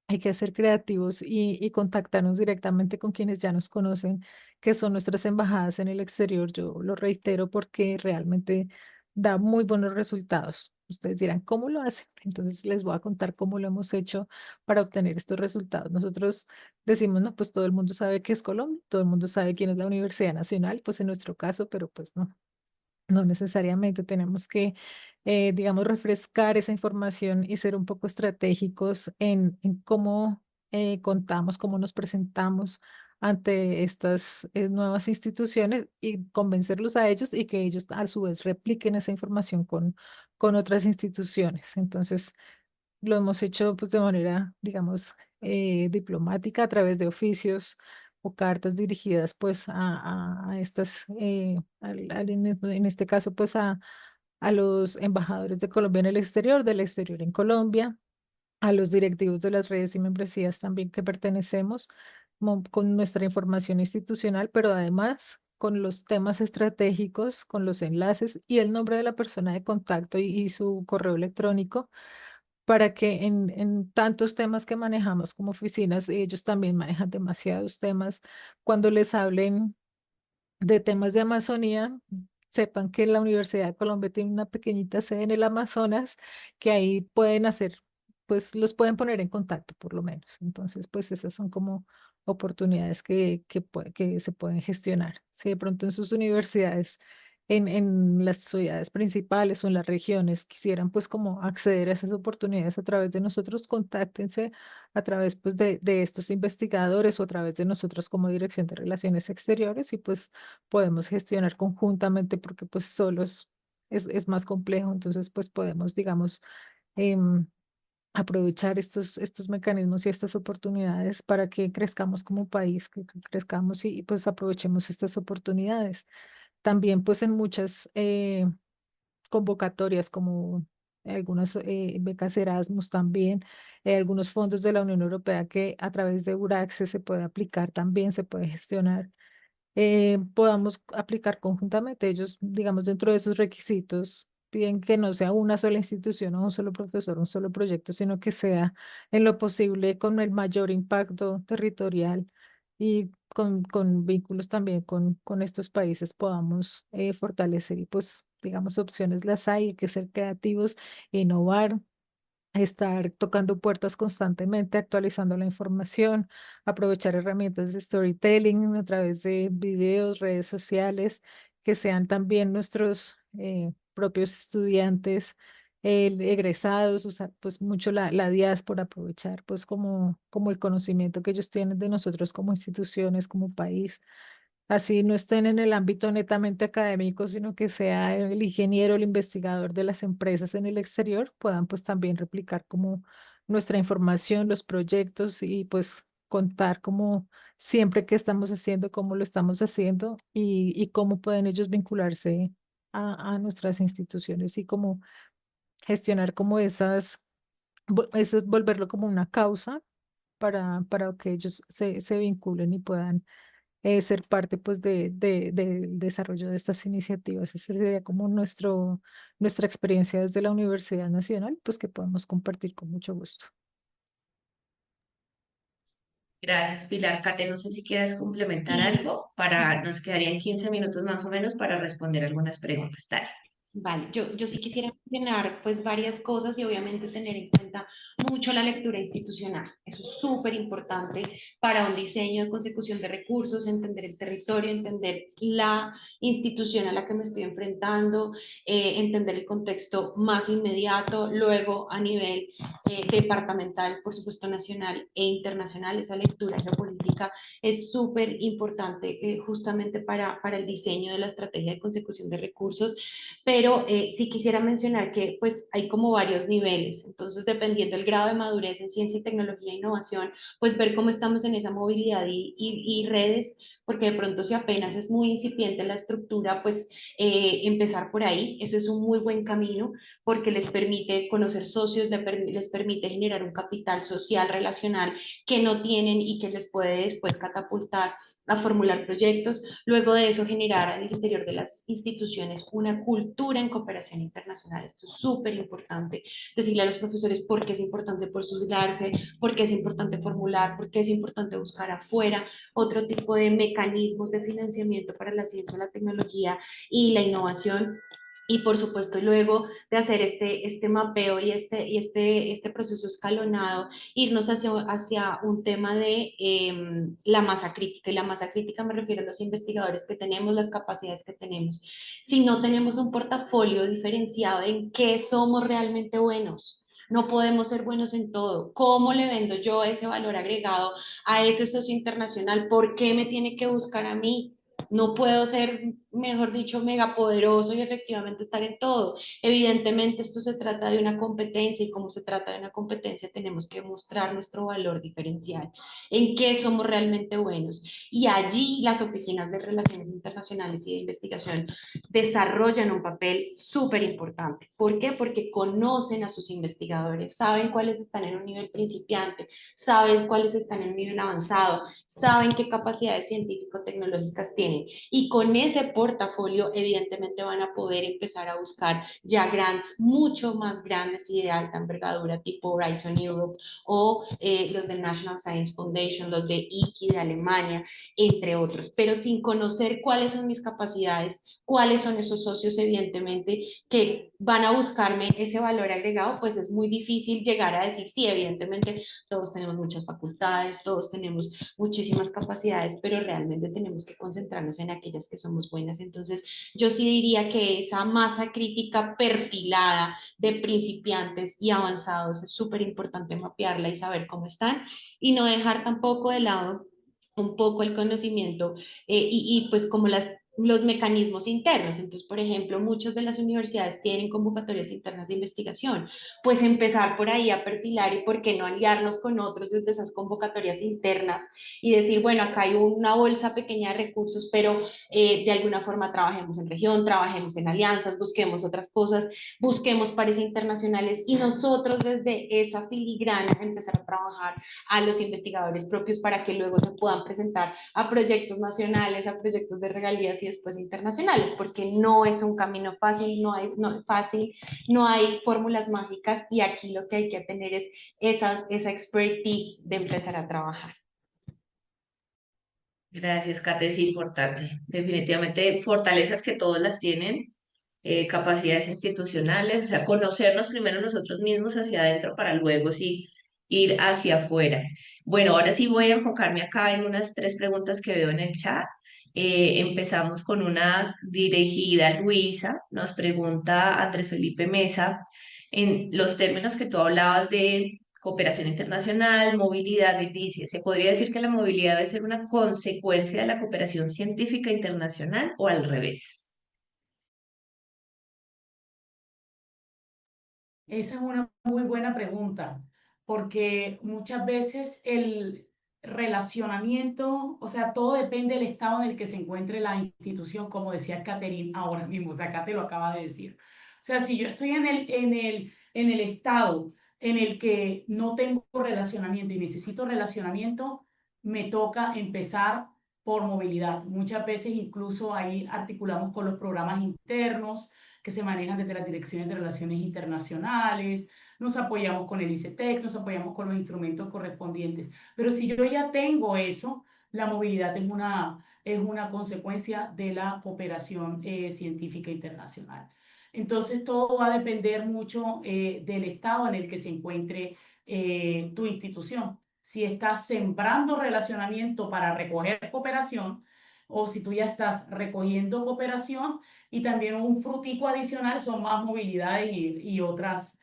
[SPEAKER 5] Hay que ser creativos y contactarnos directamente con quienes ya nos conocen, que son nuestras embajadas en el exterior. Yo lo reitero porque realmente da muy buenos resultados. Ustedes dirán, ¿cómo lo hacen? Entonces les voy a contar cómo lo hemos hecho para obtener estos resultados. Nosotros decimos, no, pues todo el mundo sabe qué es Colombia, todo el mundo sabe quién es la Universidad Nacional, pues en nuestro caso, pero pues no. No necesariamente tenemos que, digamos, refrescar esa información y ser un poco estratégicos en cómo contamos, cómo nos presentamos ante estas nuevas instituciones y convencerlos a ellos y que ellos a su vez repliquen esa información con otras instituciones. Entonces, lo hemos hecho pues de manera, digamos, diplomática a través de oficios o cartas dirigidas pues a estas, en este caso pues a los embajadores de Colombia en el exterior, del exterior en Colombia, a los directivos de las redes y membresías también que pertenecemos, con nuestra información institucional, pero además con los temas estratégicos, con los enlaces y el nombre de la persona de contacto y su correo electrónico para que en tantos temas que manejamos como oficinas, ellos también manejan demasiados temas. Cuando les hablen de temas de Amazonía, sepan que la Universidad de Colombia tiene una pequeñita sede en el Amazonas, que ahí pueden hacer, pues los pueden poner en contacto por lo menos. Entonces, pues esas son como oportunidades que se pueden gestionar. Si de pronto en sus universidades, en las ciudades principales o en las regiones quisieran pues como acceder a esas oportunidades a través de nosotros, contáctense a través pues de estos investigadores o a través de nosotros como Dirección de Relaciones Exteriores y pues podemos gestionar conjuntamente porque pues solos es más complejo, entonces pues podemos, digamos, em, aprovechar estos mecanismos y estas oportunidades para que crezcamos como país, que crezcamos y pues aprovechemos estas oportunidades. También pues en muchas convocatorias como algunas becas Erasmus también, algunos fondos de la Unión Europea que a través de URAXE se puede aplicar también, se puede gestionar, podamos aplicar conjuntamente. Ellos, digamos, dentro de esos requisitos, piden que no sea una sola institución o un solo profesor, un solo proyecto, sino que sea en lo posible con el mayor impacto territorial y con vínculos también con estos países podamos fortalecer y pues, digamos, opciones las hay, hay que ser creativos, innovar, estar tocando puertas constantemente, actualizando la información, aprovechar herramientas de storytelling a través de videos, redes sociales, que sean también nuestros propios estudiantes egresados, usar pues mucho la diáspora, aprovechar pues como el conocimiento que ellos tienen de nosotros como instituciones, como país. Así no estén en el ámbito netamente académico, sino que sea el ingeniero, el investigador de las empresas en el exterior, puedan pues también replicar como nuestra información, los proyectos y pues contar como siempre qué estamos haciendo, cómo lo estamos haciendo y cómo pueden ellos vincularse a nuestras instituciones y cómo gestionar como eso es volverlo como una causa para que ellos se vinculen y puedan ser parte pues del desarrollo de estas iniciativas. Esa sería como nuestra experiencia desde la Universidad Nacional, pues que podemos compartir con mucho gusto.
[SPEAKER 3] Gracias, Pilar. Kate, no sé si quieres complementar algo nos quedarían 15 minutos más o menos para responder algunas preguntas. Dale.
[SPEAKER 4] Vale, yo sí quisiera mencionar pues varias cosas y obviamente tener en cuenta mucho la lectura institucional. Eso es súper importante para un diseño de consecución de recursos, entender el territorio, entender la institución a la que me estoy enfrentando, entender el contexto más inmediato, luego a nivel departamental, por supuesto nacional e internacional. Esa lectura geopolítica es súper importante justamente para el diseño de la estrategia de consecución de recursos, pero sí quisiera mencionar que pues hay como varios niveles, entonces dependiendo del grado de madurez en ciencia y tecnología e innovación, pues ver cómo estamos en esa movilidad y redes, porque de pronto si apenas es muy incipiente la estructura, pues empezar por ahí, eso es un muy buen camino porque les permite conocer socios, les permite generar un capital social, relacional que no tienen y que les puede después catapultar a formular proyectos, luego de eso generar al interior de las instituciones una cultura en cooperación internacional. Esto es súper importante, decirle a los profesores por qué es importante postularse, por qué es importante formular, por qué es importante buscar afuera otro tipo de mecanismos de financiamiento para la ciencia, la tecnología y la innovación. Y por supuesto, luego de hacer este mapeo y este proceso escalonado, irnos hacia un tema de la masa crítica. Y la masa crítica me refiero a los investigadores que tenemos, las capacidades que tenemos. Si no tenemos un portafolio diferenciado en qué somos realmente buenos, no podemos ser buenos en todo. ¿Cómo le vendo yo ese valor agregado a ese socio internacional? ¿Por qué me tiene que buscar a mí? No puedo ser, mejor dicho, megapoderoso y efectivamente estar en todo. Evidentemente, esto se trata de una competencia y como se trata de una competencia, tenemos que mostrar nuestro valor diferencial, en qué somos realmente buenos. Y allí las oficinas de relaciones internacionales y de investigación desarrollan un papel súper importante. ¿Por qué? Porque conocen a sus investigadores, saben cuáles están en un nivel principiante, saben cuáles están en un nivel avanzado, saben qué capacidades científico-tecnológicas tienen y con ese portafolio evidentemente van a poder empezar a buscar ya grants mucho más grandes y de alta envergadura tipo Horizon Europe o los del National Science Foundation, los de IKI de Alemania, entre otros, pero sin conocer cuáles son mis capacidades, cuáles son esos socios evidentemente que van a buscarme ese valor agregado, pues es muy difícil llegar a decir, sí, evidentemente todos tenemos muchas facultades, todos tenemos muchísimas capacidades, pero realmente tenemos que concentrarnos en aquellas que somos buenas. Entonces, yo sí diría que esa masa crítica perfilada de principiantes y avanzados es súper importante mapearla y saber cómo están y no dejar tampoco de lado un poco el conocimiento y pues como los mecanismos internos. Entonces, por ejemplo, muchas de las universidades tienen convocatorias internas de investigación. Pues empezar por ahí a perfilar y por qué no aliarnos con otros desde esas convocatorias internas y decir, bueno, acá hay una bolsa pequeña de recursos, pero de alguna forma trabajemos en región, trabajemos en alianzas, busquemos otras cosas, busquemos pares internacionales y nosotros desde esa filigrana empezar a trabajar a los investigadores propios para que luego se puedan presentar a proyectos nacionales, a proyectos de regalías y después internacionales, porque no es un camino fácil, no hay fórmulas mágicas y aquí lo que hay que tener es esa expertise de empezar a trabajar.
[SPEAKER 3] Gracias, Kate, es importante. Definitivamente fortalezas que todas las tienen, capacidades institucionales, o sea, conocernos primero nosotros mismos hacia adentro para luego sí ir hacia afuera. Bueno, ahora sí voy a enfocarme acá en unas tres preguntas que veo en el chat. Empezamos con una dirigida a Luisa, nos pregunta Andrés Felipe Mesa, en los términos que tú hablabas de cooperación internacional, movilidad, y dice, ¿se podría decir que la movilidad debe ser una consecuencia de la cooperación científica internacional o al revés?
[SPEAKER 2] Esa es una muy buena pregunta, porque muchas veces el relacionamiento, o sea, todo depende del estado en el que se encuentre la institución, como decía Catherine ahora mismo, o sea, Kate lo acaba de decir. O sea, si yo estoy en el estado en el que no tengo relacionamiento y necesito relacionamiento, me toca empezar por movilidad. Muchas veces incluso ahí articulamos con los programas internos que se manejan desde las direcciones de relaciones internacionales, nos apoyamos con el ICETEX, nos apoyamos con los instrumentos correspondientes. Pero si yo ya tengo eso, la movilidad es una consecuencia de la cooperación científica internacional. Entonces, todo va a depender mucho del estado en el que se encuentre tu institución. Si estás sembrando relacionamiento para recoger cooperación, o si tú ya estás recogiendo cooperación, y también un frutico adicional son más movilidades y otras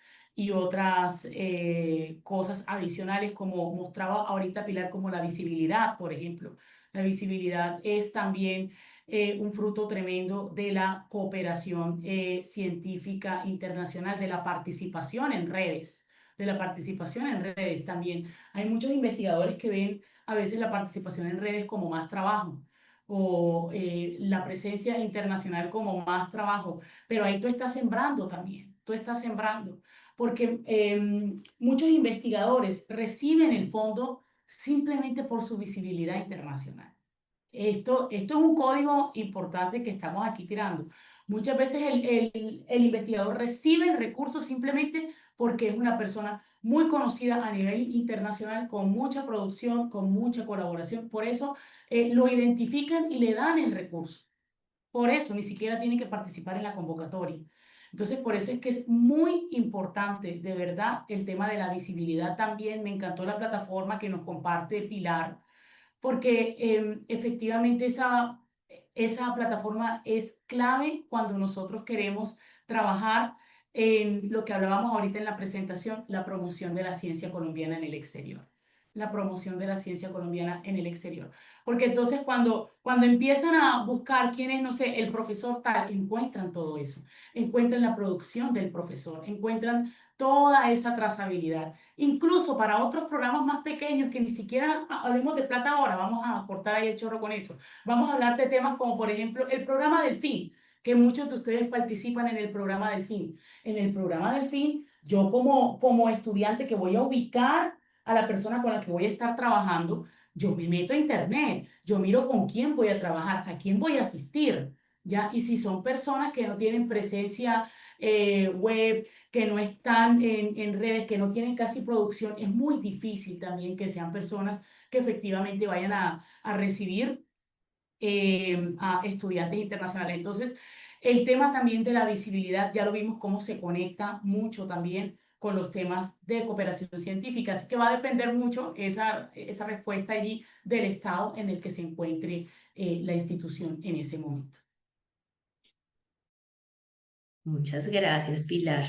[SPEAKER 2] cosas adicionales, como mostraba ahorita Pilar, como la visibilidad, por ejemplo. La visibilidad es también un fruto tremendo de la cooperación científica internacional, de la participación en redes, de la participación en redes también. Hay muchos investigadores que ven a veces la participación en redes como más trabajo o la presencia internacional como más trabajo, pero ahí tú estás sembrando también, tú estás sembrando, porque muchos investigadores reciben el fondo simplemente por su visibilidad internacional. Esto es un código importante que estamos aquí tirando. Muchas veces el investigador recibe el recurso simplemente porque es una persona muy conocida a nivel internacional, con mucha producción, con mucha colaboración. Por eso lo identifican y le dan el recurso. Por eso ni siquiera tiene que participar en la convocatoria. Entonces, por eso es que es muy importante, de verdad, el tema de la visibilidad también. Me encantó la plataforma que nos comparte Pilar, porque efectivamente esa plataforma es clave cuando nosotros queremos trabajar en lo que hablábamos ahorita en la presentación, la promoción de la ciencia colombiana en el exterior. La promoción de la ciencia colombiana en el exterior. Porque entonces cuando empiezan a buscar quién es, no sé, el profesor tal, encuentran todo eso. Encuentran la producción del profesor, encuentran toda esa trazabilidad. Incluso para otros programas más pequeños que ni siquiera hablemos de plata ahora, vamos a cortar ahí el chorro con eso. Vamos a hablar de temas como, por ejemplo, el programa Delfín, que muchos de ustedes participan en el programa Delfín. En el programa Delfín, yo como estudiante que voy a ubicar a la persona con la que voy a estar trabajando, yo me meto a internet, yo miro con quién voy a trabajar, a quién voy a asistir, ¿ya? Y si son personas que no tienen presencia web, que no están en redes, que no tienen casi producción, es muy difícil también que sean personas que efectivamente vayan a recibir a estudiantes internacionales. Entonces, el tema también de la visibilidad, ya lo vimos cómo se conecta mucho también con los temas de cooperación científica, así que va a depender mucho esa respuesta allí del estado en el que se encuentre la institución en ese momento.
[SPEAKER 3] Muchas gracias, Pilar.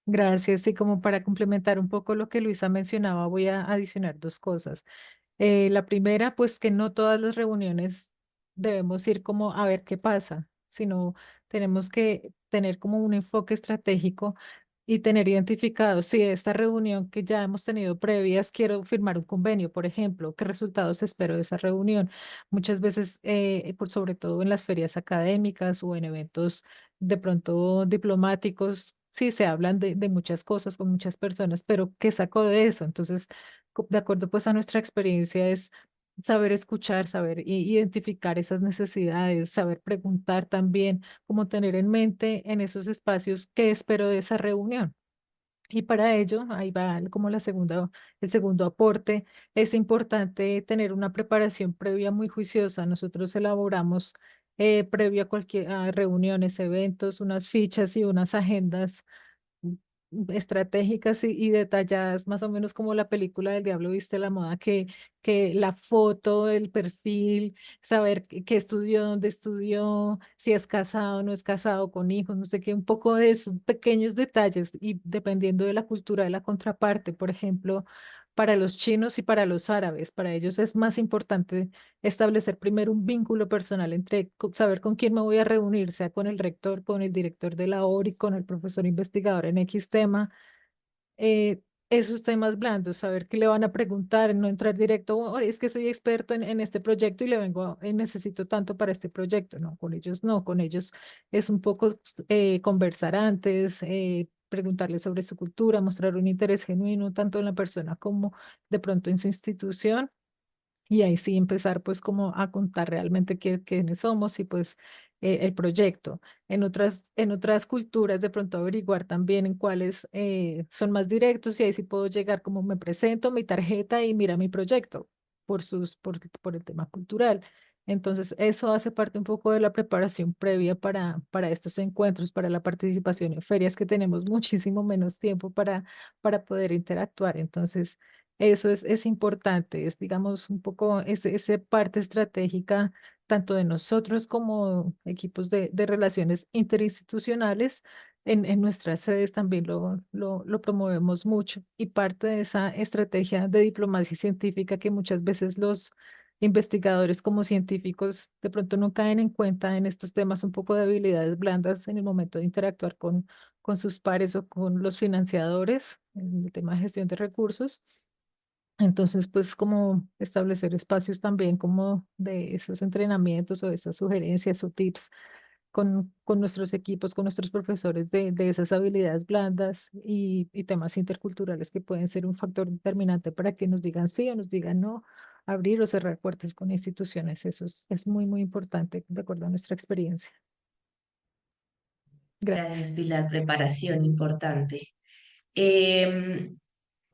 [SPEAKER 5] Gracias. Y como para complementar un poco lo que Luisa mencionaba, voy a adicionar dos cosas. La primera, pues que no todas las reuniones debemos ir como a ver qué pasa, sino tenemos que tener como un enfoque estratégico y tener identificado si de esta reunión que ya hemos tenido previas quiero firmar un convenio, por ejemplo, qué resultados espero de esa reunión. Muchas veces, por sobre todo en las ferias académicas o en eventos de pronto diplomáticos, sí se hablan de muchas cosas con muchas personas, pero ¿qué saco de eso? Entonces, de acuerdo pues a nuestra experiencia es saber escuchar, saber identificar esas necesidades, saber preguntar también, como tener en mente en esos espacios qué espero de esa reunión. Y para ello, ahí va como el segundo aporte, es importante tener una preparación previa muy juiciosa. Nosotros elaboramos previo a cualquier reuniones, eventos, unas fichas y unas agendas estratégicas y detalladas, más o menos como la película del Diablo Viste la Moda, que la foto, el perfil, saber qué estudió, dónde estudió, si es casado, no es casado, con hijos, no sé qué, un poco de esos pequeños detalles y dependiendo de la cultura de la contraparte, por ejemplo, para los chinos y para los árabes, para ellos es más importante establecer primero un vínculo personal entre saber con quién me voy a reunir, sea con el rector, con el director de la ORI, con el profesor investigador en X tema, eh, esos temas blandos, saber qué le van a preguntar, no entrar directo, "Oh, es que soy experto en este proyecto y le vengo, necesito tanto para este proyecto", no, con ellos no, con ellos es un poco conversar antes, preguntarles sobre su cultura, mostrar un interés genuino tanto en la persona como de pronto en su institución y ahí sí empezar pues como a contar realmente quiénes somos y pues el proyecto. En otras culturas de pronto averiguar también en cuáles son más directos y ahí sí puedo llegar como me presento, mi tarjeta y mira mi proyecto por el tema cultural. Entonces eso hace parte un poco de la preparación previa para estos encuentros, para la participación en ferias que tenemos muchísimo menos tiempo para poder interactuar. Entonces eso es importante, es digamos un poco ese parte estratégica tanto de nosotros como equipos de relaciones interinstitucionales. En nuestras sedes también lo promovemos mucho y parte de esa estrategia de diplomacia científica que muchas veces los investigadores como científicos de pronto no caen en cuenta en estos temas un poco de habilidades blandas en el momento de interactuar con sus pares o con los financiadores en el tema de gestión de recursos. Entonces, pues como establecer espacios también como de esos entrenamientos o esas sugerencias o tips con nuestros equipos, con nuestros profesores de esas habilidades blandas y temas interculturales que pueden ser un factor determinante para que nos digan sí o nos digan no, abrir o cerrar puertas con instituciones. Eso es muy, muy importante de acuerdo a nuestra experiencia.
[SPEAKER 3] Gracias,
[SPEAKER 5] Gracias.
[SPEAKER 3] Pilar. Preparación importante. Em,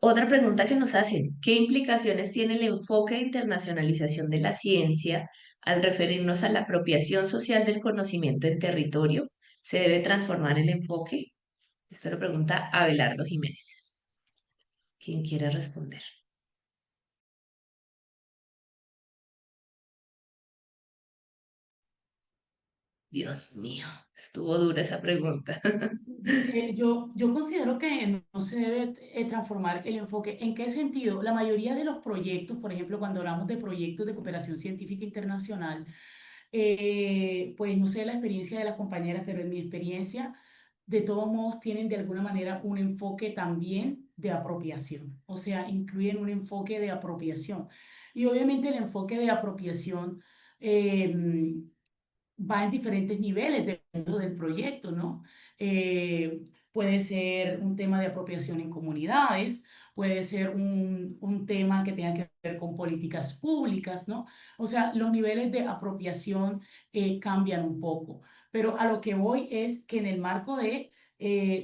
[SPEAKER 3] Otra pregunta que nos hacen, ¿qué implicaciones tiene el enfoque de internacionalización de la ciencia al referirnos a la apropiación social del conocimiento en territorio? se debe transformar el enfoque? Esto lo pregunta Abelardo Jiménez. ¿Quién quiere responder? Dios mío, estuvo dura esa pregunta.
[SPEAKER 2] Yo considero que no se debe transformar el enfoque. ¿En qué sentido? La mayoría de los proyectos, por ejemplo, cuando hablamos de proyectos de cooperación científica internacional, pues no sé la experiencia de las compañeras, pero en mi experiencia, de todos modos, tienen de alguna manera un enfoque también de apropiación, o sea, incluyen un enfoque de apropiación. Y obviamente el enfoque de apropiación eh, va en diferentes niveles dentro del proyecto, ¿no? Puede ser un tema de apropiación en comunidades, puede ser un tema que tenga que ver con políticas públicas, ¿no? O sea, los niveles de apropiación cambian un poco, pero a lo que voy es que en el marco de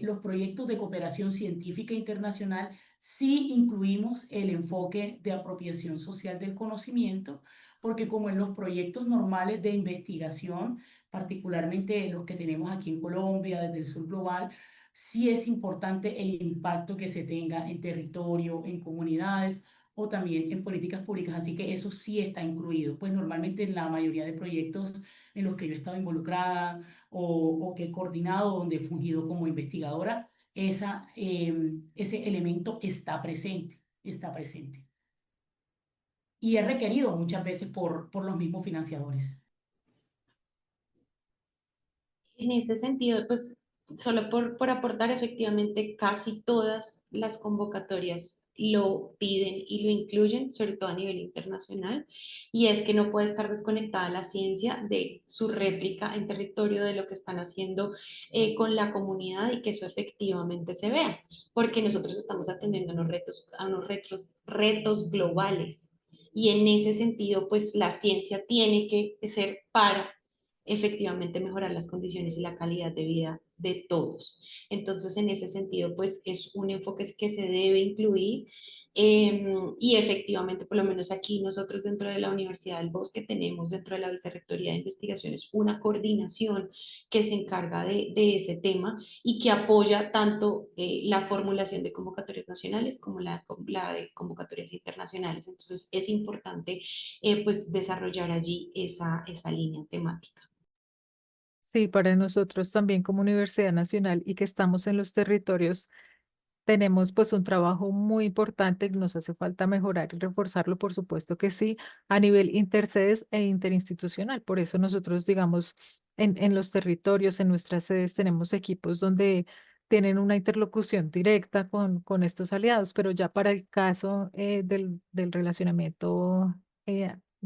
[SPEAKER 2] los proyectos de cooperación científica internacional, sí incluimos el enfoque de apropiación social del conocimiento, porque como en los proyectos normales de investigación, particularmente los que tenemos aquí en Colombia, desde el Sur Global, sí es importante el impacto que se tenga en territorio, en comunidades o también en políticas públicas. Así que eso sí está incluido. Pues normalmente en la mayoría de proyectos en los que yo he estado involucrada o que he coordinado, donde he fungido como investigadora, ese elemento está presente, está presente y es requerido muchas veces por los mismos financiadores.
[SPEAKER 4] En ese sentido, pues solo por aportar, efectivamente, casi todas las convocatorias lo piden y lo incluyen, sobre todo a nivel internacional, y es que no puede estar desconectada la ciencia de su réplica en territorio de lo que están haciendo con la comunidad y que eso efectivamente se vea, porque nosotros estamos atendiendo a unos retos globales. Y en ese sentido, pues la ciencia tiene que ser para efectivamente mejorar las condiciones y la calidad de vida de todos. Entonces, en ese sentido, pues es un enfoque que se debe incluir y efectivamente, por lo menos aquí nosotros dentro de la Universidad del Bosque tenemos dentro de la Vicerrectoría de Investigaciones una coordinación que se encarga de ese tema y que apoya tanto la formulación de convocatorias nacionales como la de convocatorias internacionales. Entonces, es importante pues desarrollar allí esa línea temática.
[SPEAKER 5] Sí, para nosotros también como Universidad Nacional y que estamos en los territorios, tenemos pues un trabajo muy importante que nos hace falta mejorar y reforzarlo, por supuesto que sí, a nivel intersedes e interinstitucional. Por eso nosotros, digamos, en los territorios, en nuestras sedes, tenemos equipos donde tienen una interlocución directa con estos aliados, pero ya para el caso del relacionamiento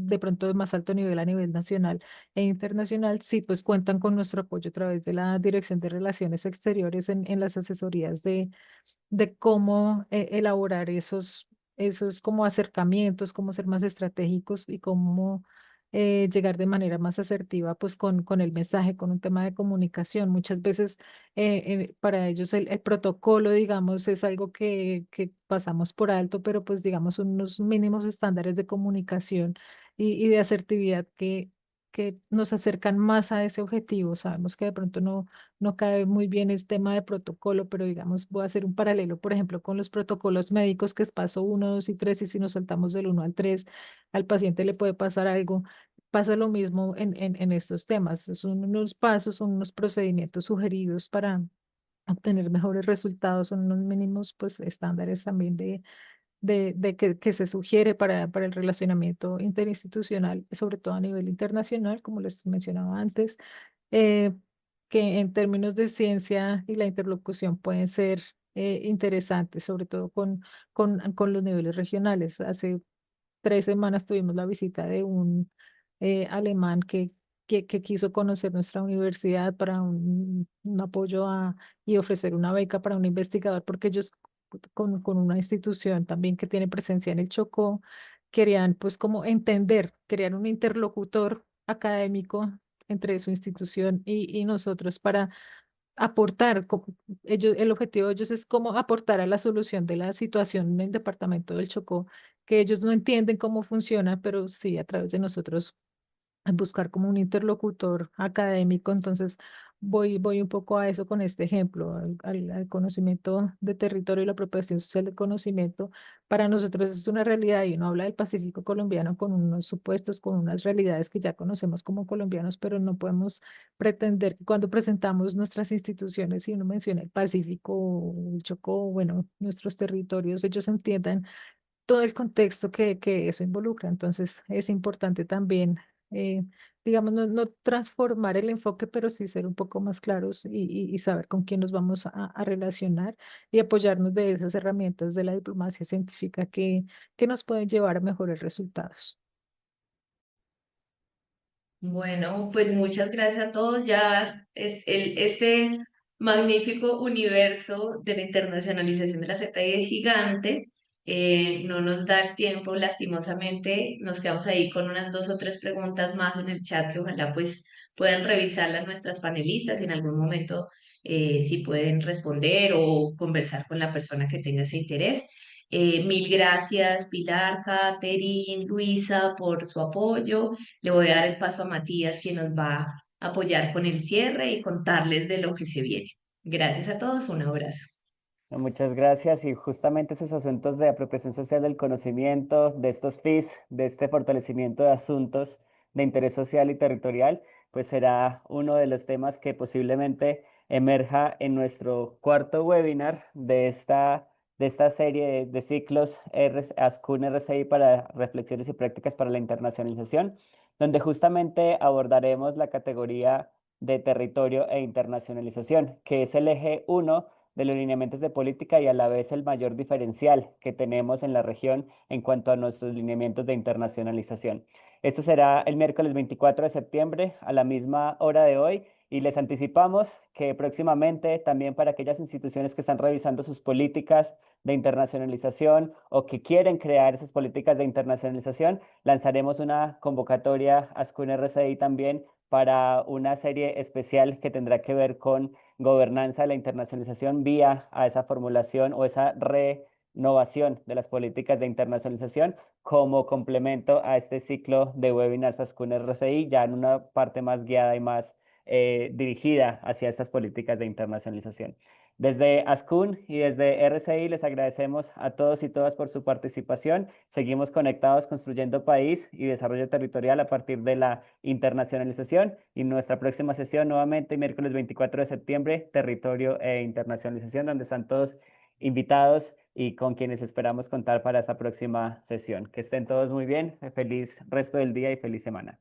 [SPEAKER 5] de pronto de más alto nivel a nivel nacional e internacional, sí, pues cuentan con nuestro apoyo a través de la Dirección de Relaciones Exteriores en las asesorías de cómo elaborar esos como acercamientos, cómo ser más estratégicos y cómo llegar de manera más asertiva pues con el mensaje, con un tema de comunicación. Muchas veces para ellos el protocolo, digamos, es algo que pasamos por alto, pero pues digamos unos mínimos estándares de comunicación y de asertividad que nos acercan más a ese objetivo. Sabemos que de pronto no cae muy bien el tema de protocolo, pero digamos, voy a hacer un paralelo, por ejemplo, con los protocolos médicos, que es paso 1, 2 y 3, y si nos saltamos del 1 al 3, al paciente le puede pasar algo. Pasa lo mismo en estos temas. Son unos pasos, son unos procedimientos sugeridos para obtener mejores resultados, son unos mínimos pues estándares también que se sugiere para el relacionamiento interinstitucional, sobre todo a nivel internacional, como les mencionaba antes, eh, que en términos de ciencia y la interlocución pueden ser interesantes, sobre todo con los niveles regionales. Hace 3 semanas tuvimos la visita de un alemán que quiso conocer nuestra universidad para un apoyo y ofrecer una beca para un investigador, porque ellos con una institución también que tiene presencia en el Chocó, querían pues como entender, crear un interlocutor académico entre su institución y nosotros para aportar, ellos, el objetivo de ellos es como aportar a la solución de la situación en el departamento del Chocó, que ellos no entienden cómo funciona, pero sí a través de nosotros buscar como un interlocutor académico. Entonces, voy un poco a eso con este ejemplo, al conocimiento de territorio y la apropiación social del conocimiento. Para nosotros es una realidad y uno habla del Pacífico colombiano con unos supuestos, con unas realidades que ya conocemos como colombianos, pero no podemos pretender que cuando presentamos nuestras instituciones y uno menciona el Pacífico, el Chocó, bueno, nuestros territorios, ellos entiendan todo el contexto que eso involucra. Entonces, es importante también, eh, digamos, no transformar el enfoque, pero sí ser un poco más claros y saber con quién nos vamos a relacionar y apoyarnos de esas herramientas de la diplomacia científica que nos pueden llevar a mejores resultados.
[SPEAKER 3] Bueno, pues muchas gracias a todos. Ya este magnífico universo de la internacionalización de la ZI es gigante. No nos da el tiempo, lastimosamente. Nos quedamos ahí con unas 2 o 3 preguntas más en el chat que ojalá pues puedan revisarlas nuestras panelistas y en algún momento si pueden responder o conversar con la persona que tenga ese interés. Mil gracias, Pilar, Catherine, Luisa, por su apoyo. Le voy a dar el paso a Matías, quien nos va a apoyar con el cierre y contarles de lo que se viene. Gracias a todos, un abrazo.
[SPEAKER 1] No, muchas gracias. Y justamente esos asuntos de apropiación social del conocimiento, de estos FIS, de este fortalecimiento de asuntos de interés social y territorial, pues será uno de los temas que posiblemente emerja en nuestro cuarto webinar de esta serie de ciclos ASCUN RCI para reflexiones y prácticas para la internacionalización, donde justamente abordaremos la categoría de territorio e internacionalización, que es el eje 1 de los lineamientos de política y a la vez el mayor diferencial que tenemos en la región en cuanto a nuestros lineamientos de internacionalización. Esto será el miércoles 24 de septiembre a la misma hora de hoy y les anticipamos que próximamente también para aquellas instituciones que están revisando sus políticas de internacionalización o que quieren crear esas políticas de internacionalización, lanzaremos una convocatoria ASCUN RCI también para una serie especial que tendrá que ver con gobernanza de la internacionalización vía a esa formulación o esa renovación de las políticas de internacionalización como complemento a este ciclo de webinars ASCUN RCI, ya en una parte más guiada y más dirigida hacia estas políticas de internacionalización. Desde ASCUN y desde RCI les agradecemos a todos y todas por su participación. Seguimos conectados construyendo país y desarrollo territorial a partir de la internacionalización y nuestra próxima sesión nuevamente miércoles 24 de septiembre, territorio e internacionalización, donde están todos invitados y con quienes esperamos contar para esa próxima sesión. Que estén todos muy bien, feliz resto del día y feliz semana.